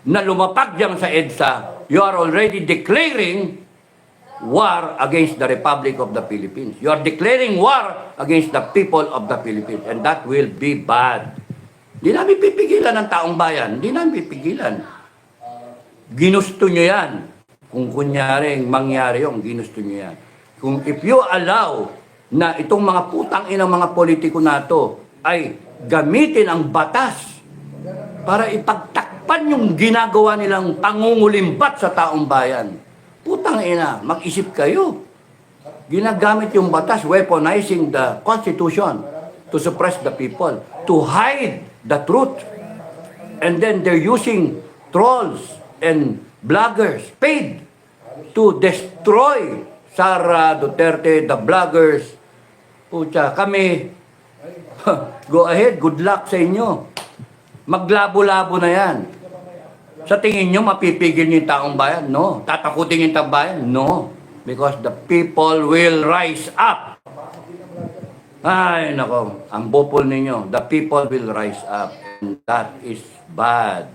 na lumapag dyan sa EDSA, you are already declaring war against the Republic of the Philippines. You are declaring war against the people of the Philippines. And that will be bad. Hindi namin pipigilan ang taong bayan. Hindi namin pipigilan. Ginusto nyo yan. Kung kunyaring mangyari yung ginusto nyo yan. Kung if you allow na itong mga putang inang mga politiko na to ay gamitin ang batas para ipagtakpan yung ginagawa nilang pangungulimbat sa taong bayan. Putang ina, mag-isip kayo. Ginagamit yung batas, weaponizing the Constitution to suppress the people, to hide the truth. And then they're using trolls and bloggers paid to destroy Sara Duterte, the bloggers. Pucha, kami, go ahead, good luck sa inyo. Maglabo-labo na yan. Sa tingin nyo, mapipigil nyo yung taong bayan? No. Tatakutin yung taong bayan? No. Because the people will rise up. Ay, nako, ang bopol ninyo, the people will rise up. And that is bad.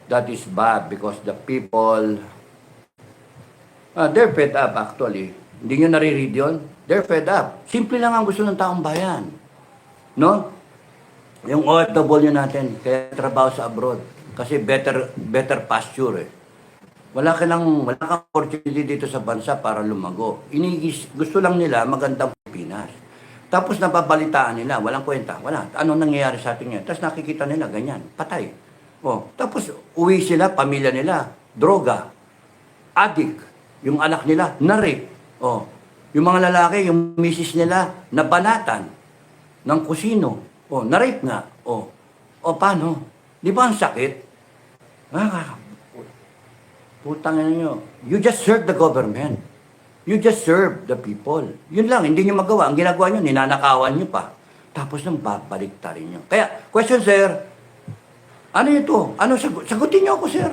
That is bad because the people, they're fed up actually. Hindi nyo nare-read yun? They're fed up. Simple lang ang gusto ng taong bayan. No? Yung OFW natin, kaya trabaho sa abroad. Kasi better pasture eh. Wala kang opportunity dito sa bansa para lumago. Gusto lang nila magandang Pilipinas. Tapos napabalitaan nila, walang kwenta, wala. Anong nangyayari sa atin ngayon? Tapos nakikita nila, ganyan, patay. Oh, tapos uwi sila, pamilya nila, droga, addict, yung anak nila, na-rape. Oh, yung mga lalaki, yung misis nila, nabanatan ng kusino. Oh, na-rape nga. Oh, paano? Di ba ang sakit? Putang ina nyo. You just serve the government. You just serve the people. Yun lang, hindi nyo magawa. Ang ginagawa nyo, ninanakawan nyo pa. Tapos nang babalik rin nyo. Kaya, question sir, ano ito? Ano sagutin nyo ako sir.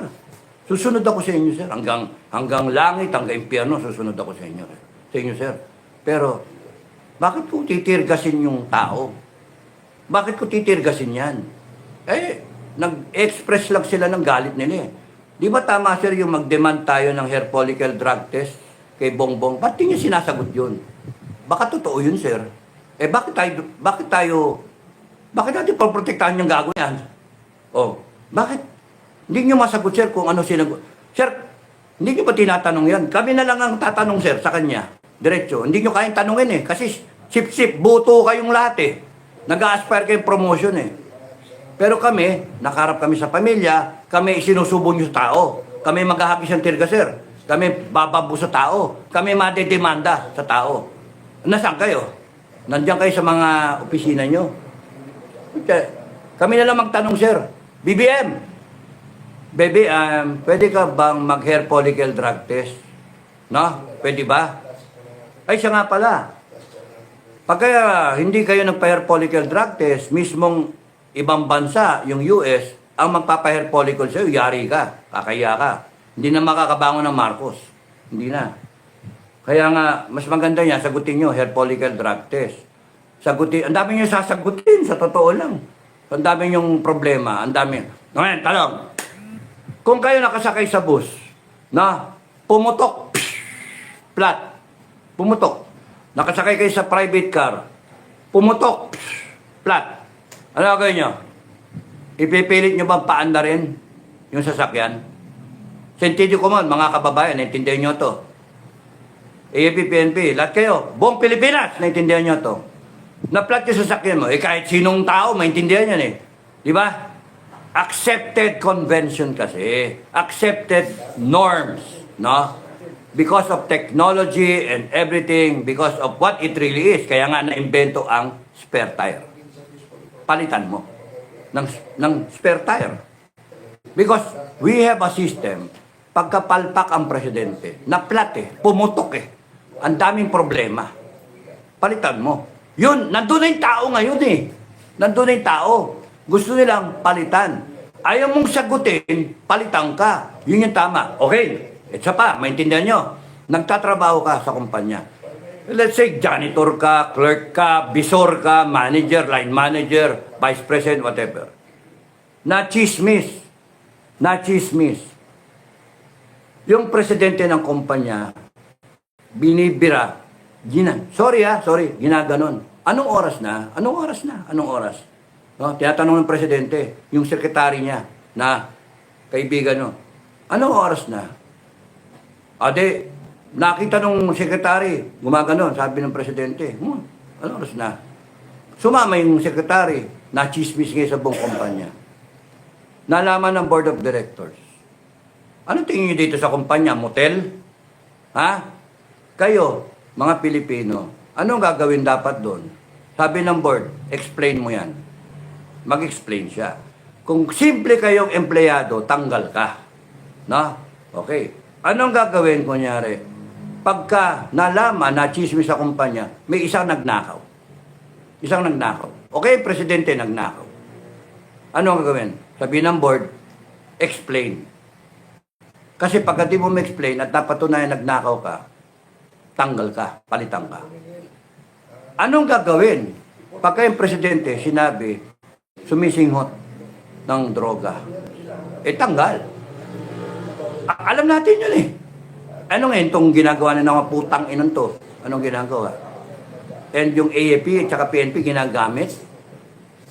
Susunod ako sa inyo sir. Hanggang langit, hanggang impyerno, susunod ako sa inyo. Sa inyo sir. Pero, bakit ko titirgasin yung tao? Bakit ko titirgasin yan? Nag-express lang sila ng galit nila eh. Di ba tama sir yung mag-demand tayo ng hair follicle drug test kay Bongbong? Ba't di niya sinasagot yun? Baka totoo yun sir. Bakit natin paprotektahan yung gago yan? Bakit? Hindi nyo masagot sir kung ano sinagot. Sir, hindi nyo ba tinatanong yan? Kami na lang ang tatanong sir sa kanya. Diretso. Hindi nyo kayang tanungin eh. Kasi sip-sip, buto kayong lahat eh. Nag-a-aspire kayong promotion eh. Pero kami, nakarap kami sa pamilya, kami sinusubong yung tao. Kami maghahapis ng tirga sir. Kami bababo sa tao. Kami madedemanda sa tao. Nasaan kayo? Nandiyan kayo sa mga opisina nyo. Kami na lang magtanong sir. BBM, baby, pwede ka bang mag-hair follicle drug test? No? Pwede ba? Ay, siya nga pala. Pagka hindi kayo nagpa-hair follicle drug test, mismong ibang bansa, yung US, ang magpapa-hair follicle sa'yo, yari ka, kakaya ka. Hindi na makakabangon ng Marcos. Hindi na. Kaya nga, mas maganda niya, sagutin nyo, hair follicle drug test. Ang dami nyo sasagutin, sa totoo lang. Ang dami yung problema, ang dami. Ngayon, talong. Kung kayo nakasakay sa bus, na pumutok, flat, pumutok. Nakasakay kayo sa private car, pumutok, flat. Ano gagawin nyo? Ipipilit nyo bang paanda rin yung sasakyan? Sentido ko man, mga kababayan, naintindihan nyo to. AFP, PNP, lahat kayo, buong Pilipinas, naintindihan nyo to. Na-flat yung sasakyan mo, kahit sinong tao, maintindihan yan eh. Di ba? Accepted convention kasi. Accepted norms, no? Because of technology and everything, because of what it really is. Kaya nga na-invento ang spare tire. Palitan mo ng spare tire. Because we have a system, pagkapalpak ang presidente, na-flat eh, pumutok eh. Ang daming problema. Palitan mo. Yun, nandun na yung tao ngayon eh. Nandun na yung tao. Gusto nilang palitan. Ayaw mong sagutin, palitan ka. Yun yung tama. Okay, isa pa, maintindihan nyo. Nagtatrabaho ka sa kumpanya. Let's say, janitor ka, clerk ka, bisor ka, manager, line manager, vice president, whatever. Na-chismis. Yung presidente ng kumpanya, binibira, sorry, ginaganon. Anong oras na? No, tinatanong ng presidente, yung sekretary niya, na kaibigan no, anong oras na? Nakita nung sekretary, gumaganon, sabi ng presidente, anong oras na? Sumama yung sekretary, na-chismis ngayon sa buong kumpanya. Nalaman ng board of directors. Anong tingin niyo dito sa kumpanya? Motel? Ha? Kayo, mga Pilipino, anong gagawin dapat doon? Sabi ng board, explain mo yan. Mag-explain siya. Kung simple kayong empleyado, tanggal ka. No? Okay. Anong gagawin, kunyari? Pagka nalaman na chismis sa kumpanya, may isang nagnakaw. Okay, presidente nagnakaw. Anong gagawin? Sabi ng board, explain. Kasi pagka di mo ma-explain at napatunayan nagnakaw ka, tanggal ka, palitan ka. Anong gagawin? Pagka yung presidente sinabi, sumisinghot ng droga, tanggal. Alam natin yun eh. Ano ngayon itong ginagawa na mga putang inon to? Anong ginagawa? And yung AFP at PNP ginagamit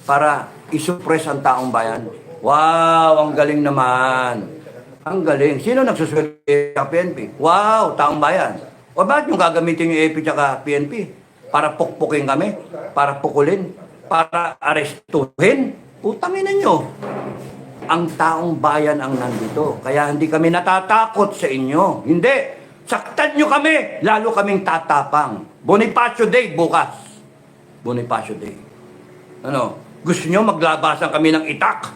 para isuppress ang taong bayan. Wow, ang galing naman. Ang galing. Sino nagsuswerte sa PNP? Wow, taong bayan. O bakit yung gagamitin yung AFP at PNP? Para pukpukin kami? Para pukulin? Para arestuhin? Putangin nyo. ang taong bayan ang nandito. Kaya hindi kami natatakot sa inyo. Hindi. Saktan nyo kami. Lalo kaming tatapang. Bonifacio Day bukas. Bonifacio Day. Ano? Gusto nyo maglabasan kami ng itak?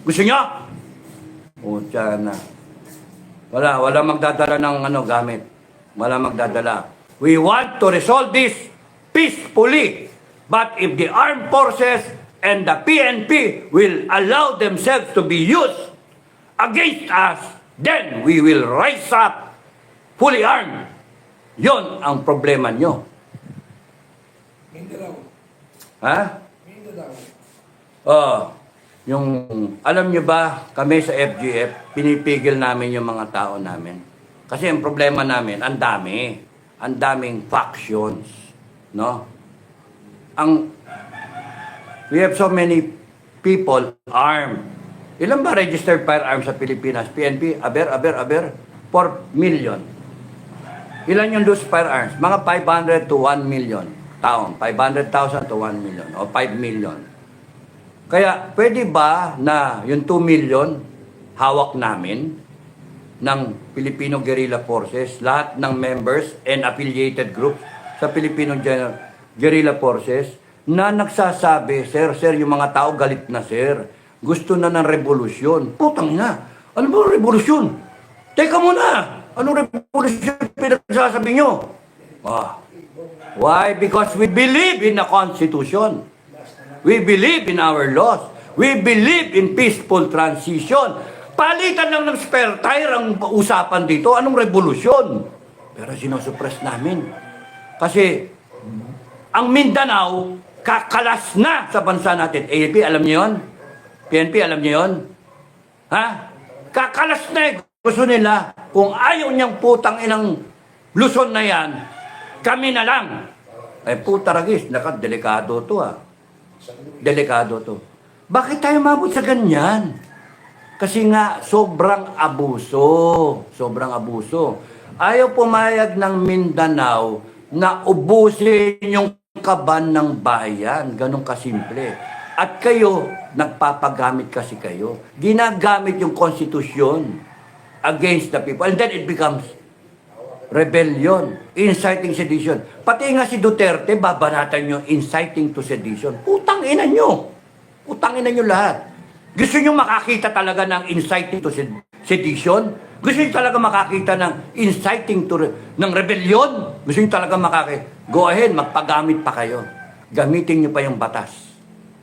Gusto nyo? O, tiyan na. Wala magdadala ng gamit. Wala magdadala. We want to resolve this peacefully. But if the armed forces and the PNP will allow themselves to be used against us, then we will rise up fully armed. Yon ang problema nyo. Mindanao. Ha? Mindanao. Yung, alam nyo ba, kami sa FGF, pinipigil namin yung mga tao namin. Kasi ang problema namin, ang daming factions, no? We have so many people armed. Ilan ba registered firearms sa Pilipinas? PNP, aber, 4 million. Ilan yung those firearms? Mga 500 to 1 million taon. 500,000 to 1 million o 5 million. Kaya pwede ba na yung 2 million hawak namin ng Filipino Guerrilla Forces, lahat ng members and affiliated groups sa Filipino Guerrilla Forces na nagsasabi, sir, yung mga tao galit na, sir. Gusto na ng revolusyon. Putang na. Ano ba revolusyon? Teka muna. Anong revolusyon pinagsasabi nyo? Why? Because we believe in the Constitution. We believe in our laws. We believe in peaceful transition. Palitan lang ng spare tire ang usapan dito. Anong revolusyon? Pero sinusupress namin. Kasi ang Mindanao, kakalas na sa bansa natin. AAP, alam niyo yun? PNP, alam niyo yun? Ha? Kakalas na eh. Gusto nila, kung ayaw niyang putang inang Luzon na yan, kami na lang. Eh, puta ragis, delikado to Delikado to. Bakit tayo mabot sa ganyan? Kasi nga, sobrang abuso. Sobrang abuso. Ayaw pumayag ng Mindanao na ubusin yung kaban ng bayan. Ganun kasimple. At kayo, nagpapagamit kasi kayo. Ginagamit yung konstitusyon against the people. And then it becomes rebellion, inciting sedition. Pati nga si Duterte, babanatan nyo, inciting to sedition. Putang ina nyo. Putang ina nyo lahat. Gusto nyo makakita talaga ng inciting to sedition? Gusto nyo talaga makakita ng inciting to ng rebellion? Gusto nyo talaga makakita? Go ahead, magpagamit pa kayo. Gamitin nyo pa yung batas.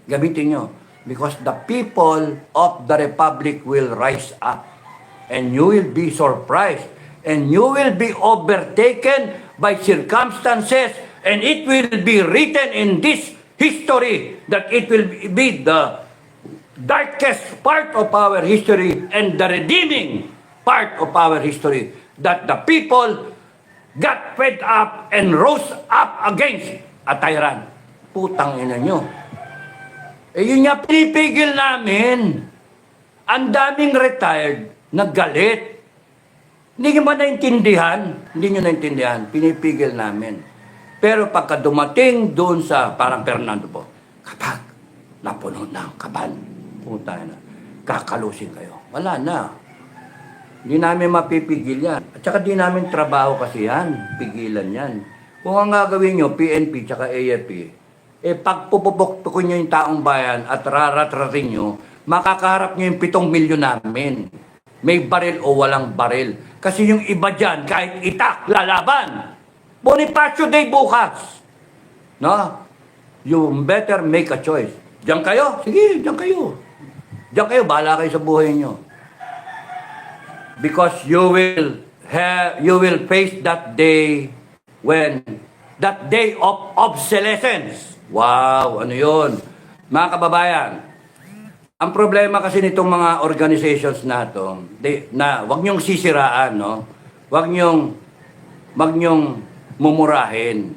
Gamitin nyo. Because the people of the Republic will rise up. And you will be surprised. And you will be overtaken by circumstances. And it will be written in this history that it will be the darkest part of our history and the redeeming part of our history. That the people got fed up and rose up against a tyrant. Putang ina nyo. Eh yun nga pinipigil namin. Ang daming retired na galit. Hindi nyo ba naintindihan? Hindi nyo naintindihan. Pinipigil namin. Pero pagka dumating doon sa parang Fernando po, kapag napuno na ang kaban, puta na, kakalusin kayo. Wala na. Hindi namin mapipigil yan. At saka di namin trabaho kasi yan. Pigilan yan. Kung ang gagawin nyo, PNP tsaka AFP, pagpupupukpukin nyo yung taong bayan at raratratin nyo, makakaharap nyo yung 7 milyon namin. May baril o walang baril. Kasi yung iba dyan, kahit itak, lalaban. Bonifacio Day bukas. No? You better make a choice. Diyan kayo? Sige, diyan kayo. Diyan kayo, bahala kayo sa buhay nyo. Because you will face that day when, that day of obsolescence. Wow, ano yun? Mga kababayan, ang problema kasi nitong mga organizations na to, wag niyong sisiraan, no? Wag niyong mumurahin.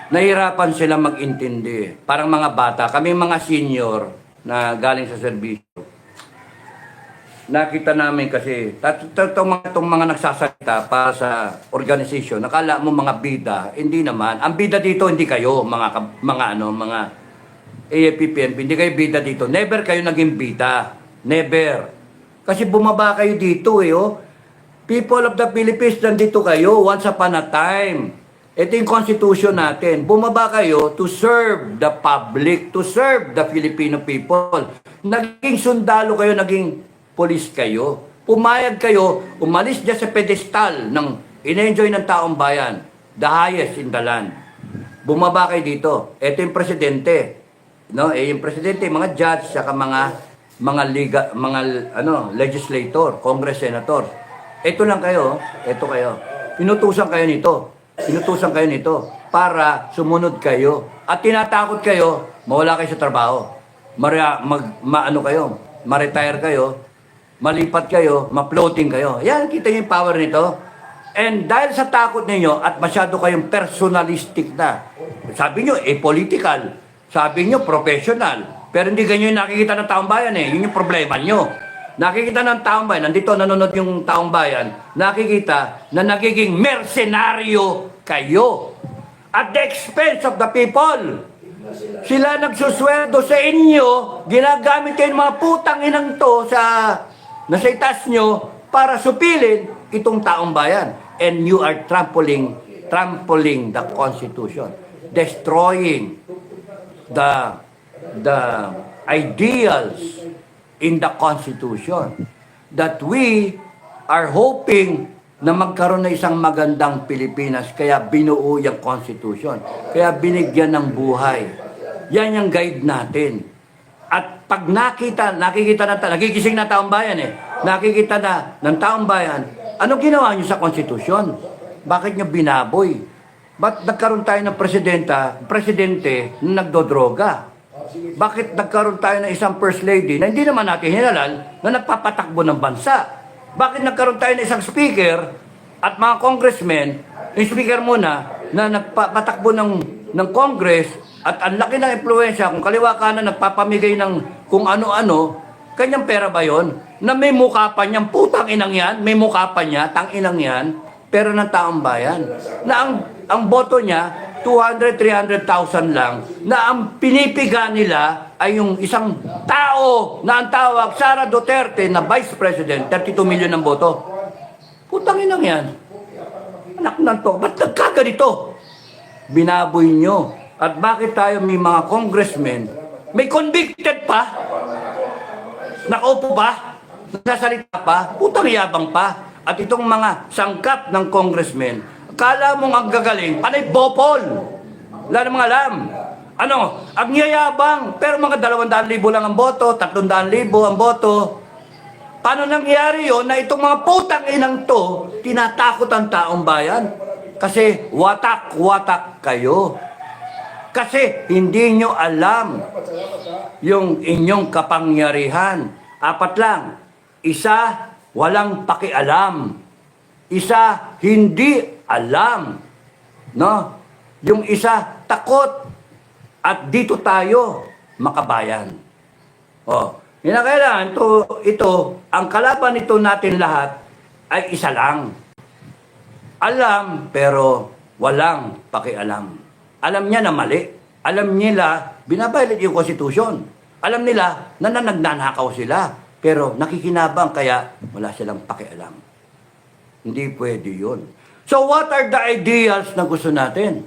Nahirapan sila mag-intindi. Parang mga bata, kami mga senior na galing sa serbisyo. Nakita namin kasi, itong mga nagsasalita para sa organization, nakala mo mga bida, hindi naman. Ang bida dito, hindi kayo, mga AFP, PNP, hindi kayo bida dito. Never kayo naging bida. Never. Kasi bumaba kayo dito eh, oh. People of the Philippines, nandito kayo once upon a time. Ito yung constitution natin. Bumaba kayo to serve the public, to serve the Filipino people. Naging sundalo kayo, naging police kayo. Pumayag kayo, umalis dyan sa pedestal ng in-enjoy ng taong bayan. The highest in the land. Bumaba kayo dito. Ito yung presidente. No, yung presidente, mga judge, saka mga legislator, congress senator. Ito lang kayo, ito kayo. Inutusan kayo nito para sumunod kayo. At tinatakot kayo, mawala kayo sa trabaho. Ma-retire kayo, malipat kayo, ma-floating kayo. Yan, kita niyo yung power nito. And dahil sa takot ninyo at masyado kayong personalistic na, sabi nyo, political. Sabi nyo, professional. Pero hindi ganyan yung nakikita ng taong bayan eh. Yun yung problema nyo. Nakikita ng taong bayan, nandito nanonood yung taong bayan, nakikita na nagiging mersenaryo kayo. At the expense of the people. Sila nagsusweldo sa inyo, ginagamit kayo ng mga putang inang to nasa itas nyo para supilin itong taong bayan. And you are trampling the Constitution. Destroying the ideals in the Constitution that we are hoping na magkaroon na isang magandang Pilipinas, kaya binuo yung Constitution, kaya binigyan ng buhay. Yan yung guide natin. At pag nagigising na taong bayan eh, nakikita na ng taong bayan, ano ginawa nyo sa Constitution? Bakit nyo binaboy? Ba't nagkaroon tayo ng presidente na nagdodroga? Bakit nagkaroon tayo ng isang first lady na hindi naman natin hinalal na nagpapatakbo ng bansa? Bakit nagkaroon tayo ng isang speaker at mga congressmen, yung speaker muna, na nagpapatakbo ng Congress at ang laki ng impluensya, kung kaliwa ka na nagpapamigay ng kung ano-ano, kanyang pera ba yon? Na may mukha pa niyang putang inang yan, may mukha pa niya, tang inang yan, pero ng taong bayan. Na ang boto niya, 200,000, 300,000 lang, na ang pinipiga nila ay yung isang tao na ang tawag, Sara Duterte, na Vice President, 32 million ng boto. Putang inang yan. Anak ng to, ba't nagkaganito? Binaboy nyo. At bakit tayo may mga congressmen, may convicted pa, nakaupo pa, nasalita pa, putang yabang pa. At itong mga sangkap ng congressmen, akala mong ang gagaling, panay bopol. Wala namang alam. Ano, ang yayabang, pero mga 200,000 lang ang boto, 300,000 ang boto. Paano nangyari yun na itong mga putang inang to, tinatakot ang taong bayan? Kasi watak-watak kayo. Kasi hindi nyo alam yung inyong kapangyarihan. 4 lang. Isa, walang pakialam. Isa, hindi alam. No? Yung isa, takot. At dito tayo, makabayan. Kailangan ito, ang kalaban nito natin lahat ay isa lang. Alam, pero walang pakialam. Alam niya na mali. Alam nila, binabayad yung Constitution. Alam nila na nagnanakaw sila. Pero nakikinabang, kaya wala silang pakialam. Hindi pwede yun. So what are the ideals na gusto natin?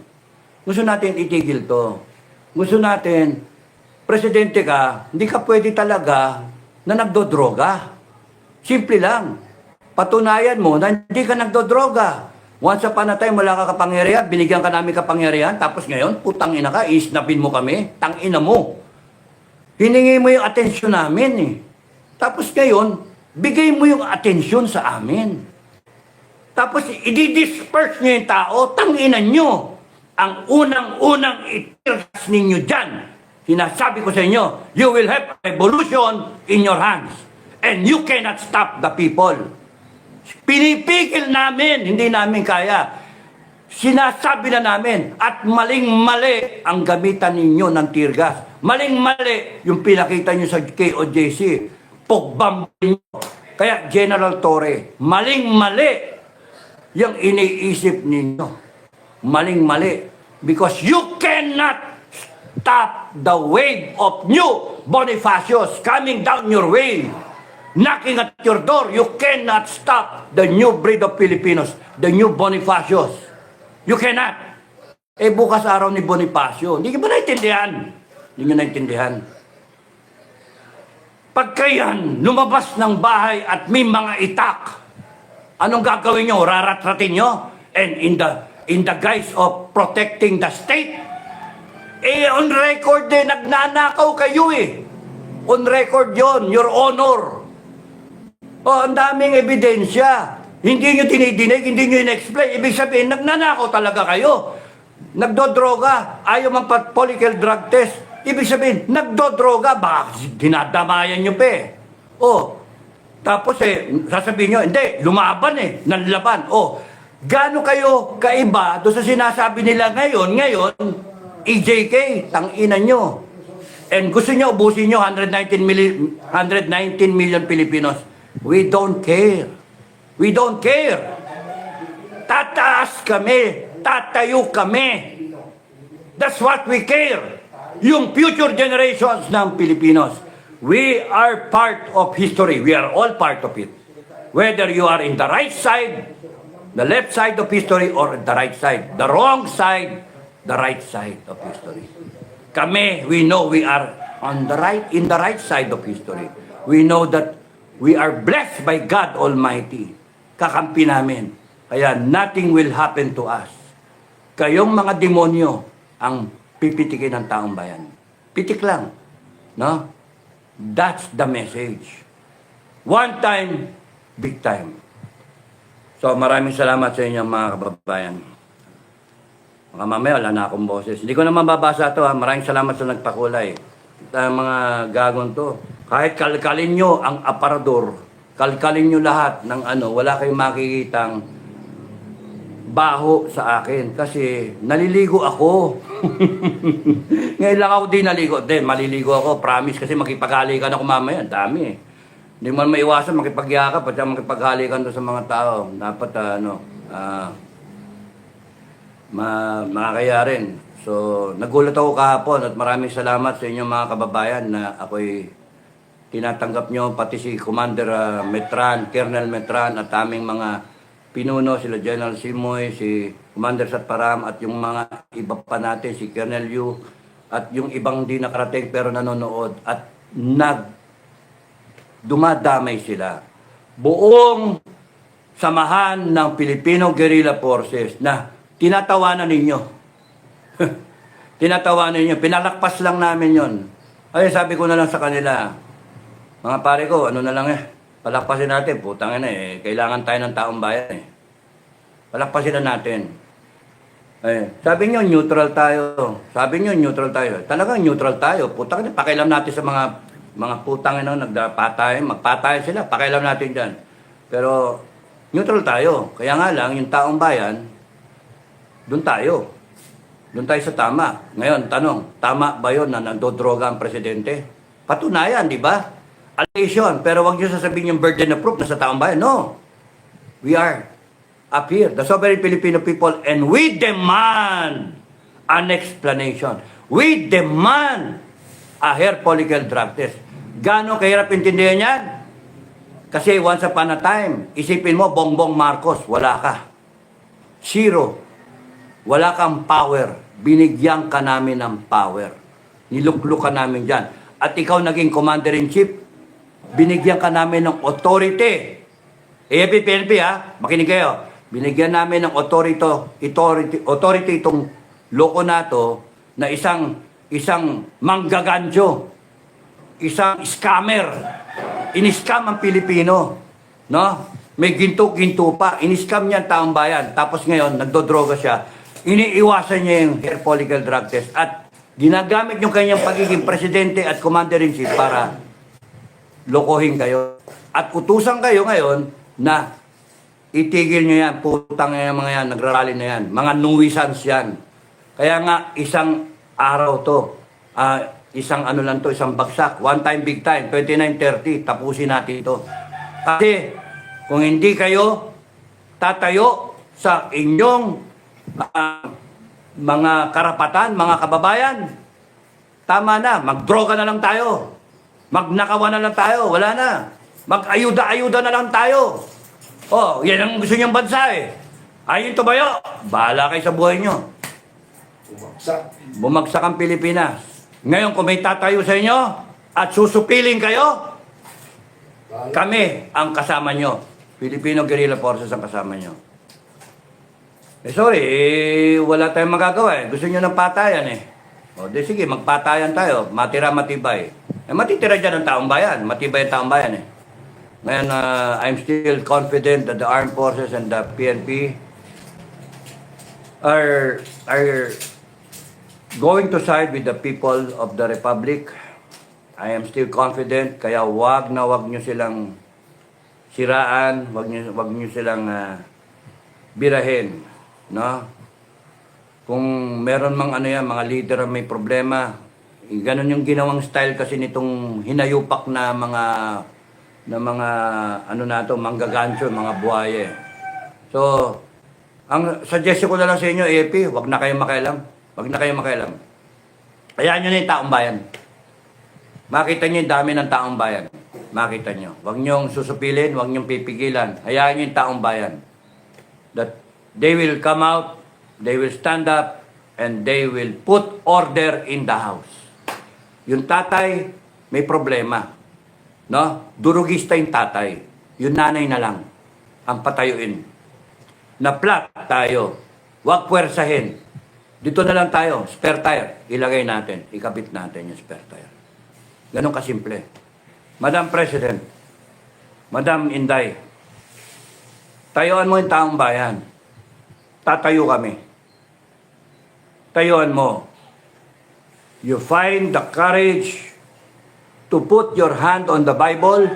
Gusto natin itigil to. Gusto natin, presidente ka, hindi ka pwede talaga na nagdodroga. Simple lang. Patunayan mo na hindi ka nagdodroga. Once upon a time, wala ka kapangyarihan, binigyan ka namin kapangyarihan, tapos ngayon, putang ina ka, isnapin mo kami, tang ina mo. Hiningi mo yung atensyon namin eh. Tapos ngayon, bigay mo yung atensyon sa amin. Tapos i-disperse nyo yung tao, tanginan nyo. Ang unang-unang itirgas ninyo dyan. Sinasabi ko sa inyo, you will have a revolution in your hands. And you cannot stop the people. Pinipigil namin, hindi namin kaya. Sinasabi na namin, at maling-mali ang gamitan ninyo ng tear gas. Maling-mali yung pinakita nyo sa KOJC. Pogbambin nyo. Kaya General Torre, maling-mali yung iniisip ninyo. Maling-mali. Because you cannot stop the wave of new Bonifacios coming down your way. knocking at your door. You cannot stop the new breed of Filipinos, the new Bonifacios. You cannot. Eh, bukas araw ni Bonifacio. Hindi nyo ba naintindihan? Hindi nyo naintindihan. Pagka yan, lumabas ng bahay at may mga itak, anong gagawin nyo? Raratratin nyo? And in the guise of protecting the state? Eh, on record din, nagnanakaw kayo eh. On record yon, your honor. O, ang daming ebidensya. Hindi nyo tinidinig, hindi nyo in-explain. Ibig sabihin, nagnanakaw talaga kayo. Nagdodroga, ayaw magpa-political drug test. Ibig sabihin, nagdodroga, baka dinadamayan nyo pa eh. O, tapos sasabihin nyo, hindi, lumaban eh, nanlaban. O, gaano kayo kaiba doon sa sinasabi nila ngayon, EJK, tanginan nyo. And gusto nyo ubusin nyo 119 million Filipinos. We don't care. We don't care. Tataas kami. Tatayo kami. That's what we care. Yung future generations ng Filipinos. We are part of history. We are all part of it. Whether you are in the right side, the left side of history, or the right side, the wrong side, the right side of history. Kami, we know we are in the right side of history. We know that we are blessed by God Almighty. Kakampi namin. Kaya nothing will happen to us. Kayong mga demonyo ang pipitikin ng taong bayan. Pitik lang. No? That's the message. One time, big time. So maraming salamat sa inyo mga kababayan. Mga mamaya, wala na akong boses. Hindi ko naman babasa ito ha. Maraming salamat sa nagpakulay. Mga gagon to. Kahit kalkalin nyo ang aparador, kalkalin nyo lahat ng wala kayong makikitang baho sa akin. Kasi naliligo ako. Ngayon lang ako di naligo. Then, maliligo ako. Promise. Kasi makipaghalikan ako mamaya. Dami eh. Hindi mo maiwasan makipagyakap at makipaghalikan doon sa mga tao. Dapat makakaya rin. So, nagulat ako kahapon at maraming salamat sa inyong mga kababayan na ako'y tinatanggap nyo, pati si Commander Metran, Colonel Metran at aming mga pinuno, sila General Simoy, si Commander Satparam at yung mga iba pa natin, si Colonel Yu at yung ibang di nakarating pero nanonood at dumadamay sila. Buong samahan ng Filipino Guerrilla Forces na tinatawanan ninyo. Tinatawanan ninyo. Pinalakpas lang namin yon. Ay, sabi ko na lang sa kanila, mga pare ko, ano na lang palakpasin natin. Putang ina kailangan tayo ng taong bayan Palakpasin na natin. Sabi nyo, neutral tayo. Sabi nyo, neutral tayo. Talagang neutral tayo. Putang ina, pakialam natin sa mga putang ina, nagpatay, magpatay sila. Pakialam natin dyan. Pero, neutral tayo. Kaya nga lang, yung taong bayan, doon tayo. Doon tayo sa tama. Ngayon, tanong, tama ba yun na nagdodroga ang presidente? Patunayan, di ba? Allegation. Pero wag niyo sasabihin yung burden of proof na sa taong bayan. No. We are up here, the sovereign Filipino people, and we demand an explanation. We demand a hair follicle drug test. Gano'ng kahirap intindihan yan? Kasi once upon a time, isipin mo, Bongbong Marcos, wala ka. Zero. Wala kang power. Binigyan ka namin ng power. Nilukluk ka namin dyan. At ikaw naging commander-in-chief, binigyan ka namin ng authority. PNP makinig kayo. Binigyan namin ng authority itong loko na to na isang manggagancho, isang scammer. In-scam ang Pilipino. No? May ginto-ginto pa. In-scam niya ang taong bayan. Tapos ngayon, nagdodroga siya. Iniiwasan niya yung hair follicle drug test. At ginagamit yung kanyang pagiging presidente at commander-in-chief para lokohin kayo. At utusan kayo ngayon na itigil nyo yan. Putang yan mga yan. Nagrarally na yan. Mga nuisance yan. Kaya nga, isang araw to. Isang isang bagsak. One time, big time. 29:30. Tapusin natin ito. Kasi, kung hindi kayo tatayo sa inyong mga karapatan, mga kababayan, tama na, magdroga na lang tayo. Magnakawan na lang tayo, wala na. Mag-ayuda-ayuda na lang tayo. Oh, yan ang gusto niyang bansa eh. Ayun tumayo. Bahala kayo sa buhay niyo. Bumagsak. Bumagsak ang Pilipinas. Ngayon, kung may tatayo sa inyo at susupiling kayo, kami ang kasama nyo. Filipino Guerrilla Forces ang kasama nyo. Sorry, wala tayong magagawa eh. Gusto nyo ng patayan eh. O, di sige, magpatayan tayo. Matira, matibay. Matitira dyan ang taong bayan. Matibay ang taong bayan eh. Ngayon, I'm still confident that the armed forces and the PNP are going to side with the people of the Republic. I am still confident, kaya wag nyo silang siraan, wag nyo silang birahin, no? Kung meron mang ano yan, mga leader ang may problema, ganun yung ginawang style kasi nitong hinayupak na mga ano na to, manggagancho, mga buhaye. So, ang suggestion ko na lang sa inyo, AFP, wag na kayong makialam. Wag na kayong makialam. Hayaan nyo na yung taong bayan. Makita nyo yung dami ng taong bayan. Makita nyo. Huwag nyo susupilin, huwag nyo pipigilan. Hayaan nyo yung taong bayan. That they will come out, they will stand up, and they will put order in the house. Yung tatay, may problema. No? Durugista yung tatay. Yung nanay na lang ang patayuin. Na-flat tayo. Huwag puwersahin. Dito na lang tayo, spare tire. Ilagay natin, ikabit natin yung spare tire. Ganon kasimple. Madam President, Madam Inday, tayuan mo yung taong bayan. Tatayo kami. Tayuan mo. You find the courage to put your hand on the Bible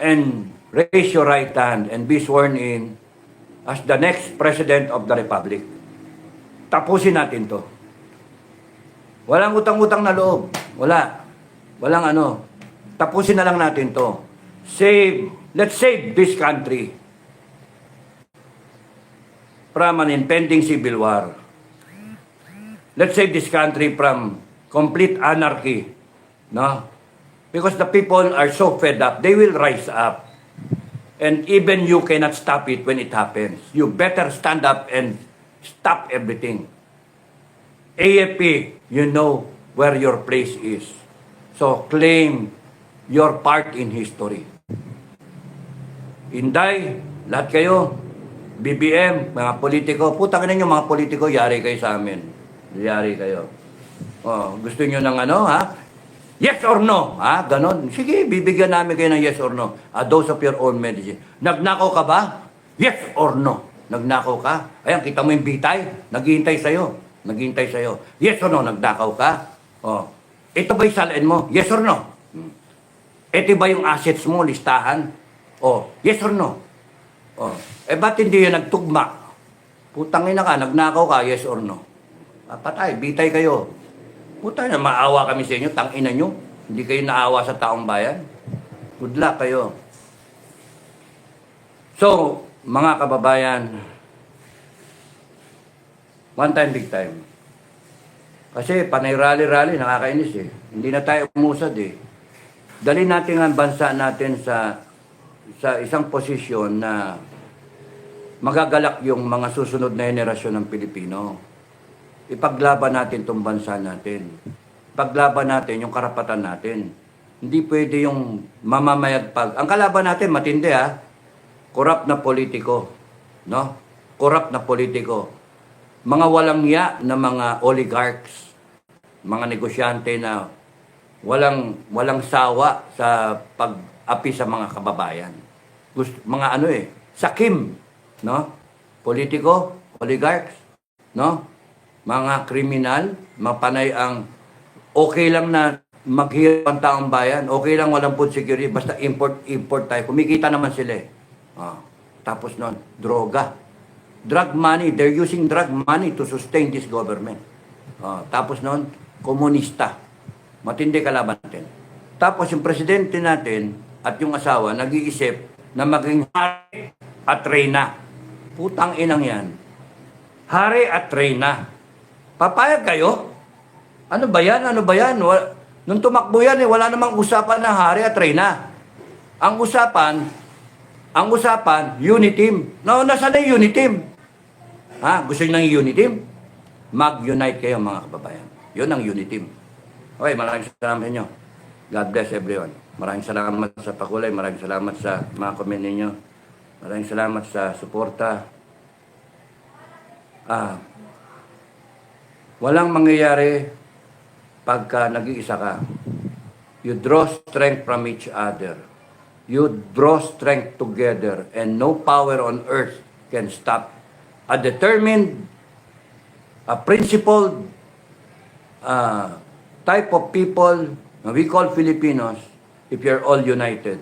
and raise your right hand and be sworn in as the next President of the Republic. Tapusin natin to. Walang utang-utang na loob. Wala. Walang ano. Tapusin na lang natin to. Let's save this country from an impending civil war. Let's save this country from complete anarchy. No? Because the people are so fed up. They will rise up. And even you cannot stop it when it happens. You better stand up and stop everything. AFP, you know where your place is. So claim your part in history. Inday, lahat kayo, BBM, mga politiko, putang ina nyo mga politiko, yari kayo sa amin. Yari kayo. Oh, gusto nyo ng ano, ha? Yes or no? Ha? Ganon. Sige, bibigyan namin kayo ng yes or no. A dose of your own medicine. Nagnakaw ka ba? Yes or no? Nagnakaw ka? Ayan, kita mo yung bitay? Naghihintay sa'yo. Naghihintay sa'yo. Yes or no? Nagnakaw ka? Oh. Ito ba yung salain mo? Yes or no? Ito ba yung assets mo, listahan? Oh. Yes or no? Oh. Eh, ba't hindi yun nagtugma? Putang ina ka, nagnakaw ka, yes or no? Patay, bitay kayo. Puta na, maawa kami sa inyo, tangina nyo. Hindi kayo naawa sa taong bayan. Good luck kayo. So, mga kababayan, one time, big time. Kasi panay rally-rally, nakakainis eh. Hindi na tayo umusad eh. Dali natin ang bansa natin sa isang posisyon na magagalak yung mga susunod na henerasyon ng Pilipino. Ipaglaban natin itong bansa natin. Ipaglaban natin yung karapatan natin. Hindi pwede yung mamamayagpag. Ang kalaban natin, matindi ha. Korap na politiko. No? Korap na politiko. Mga walang ya na mga oligarchs. Mga negosyante na walang sawa sa pag-api sa mga kababayan. Mga ano eh, sakim. No? Politiko, oligarchs. No? Mga kriminal, mapanay ang okay lang na maghirap ang taong bayan, okay lang walang food security, basta import tayo. Kumikita naman sila eh. Tapos nun, droga. Drug money, they're using drug money to sustain this government. Tapos nun, komunista. Matindi kalaban natin. Tapos yung presidente natin at yung asawa, nag-iisip na maging hari at reyna. Putang inang yan. Hari at reyna. Papayag kayo? Ano ba yan? Ano ba yan? Nung tumakbo yan, wala namang usapan na hari at reyna. Ang usapan, unity team. No, nasa na yung unity team? Ha? Gusto nyo ng unity team? Mag-unite kayo mga kababayan. Yun ang unity team. Okay, maraming salamat sa inyo. God bless everyone. Maraming salamat sa pakulay. Maraming salamat sa mga comment ninyo. Maraming salamat sa suporta. Walang mangyayari pagka nag-iisa ka. You draw strength from each other. You draw strength together, and no power on earth can stop a determined, a principled type of people na we call Filipinos if you're all united.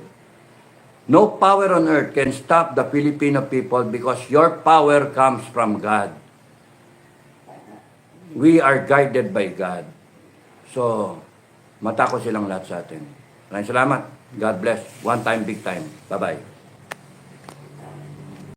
No power on earth can stop the Filipino people because your power comes from God. We are guided by God. So, matako silang lahat sa atin. Maraming salamat. God bless. One time, big time. Bye-bye.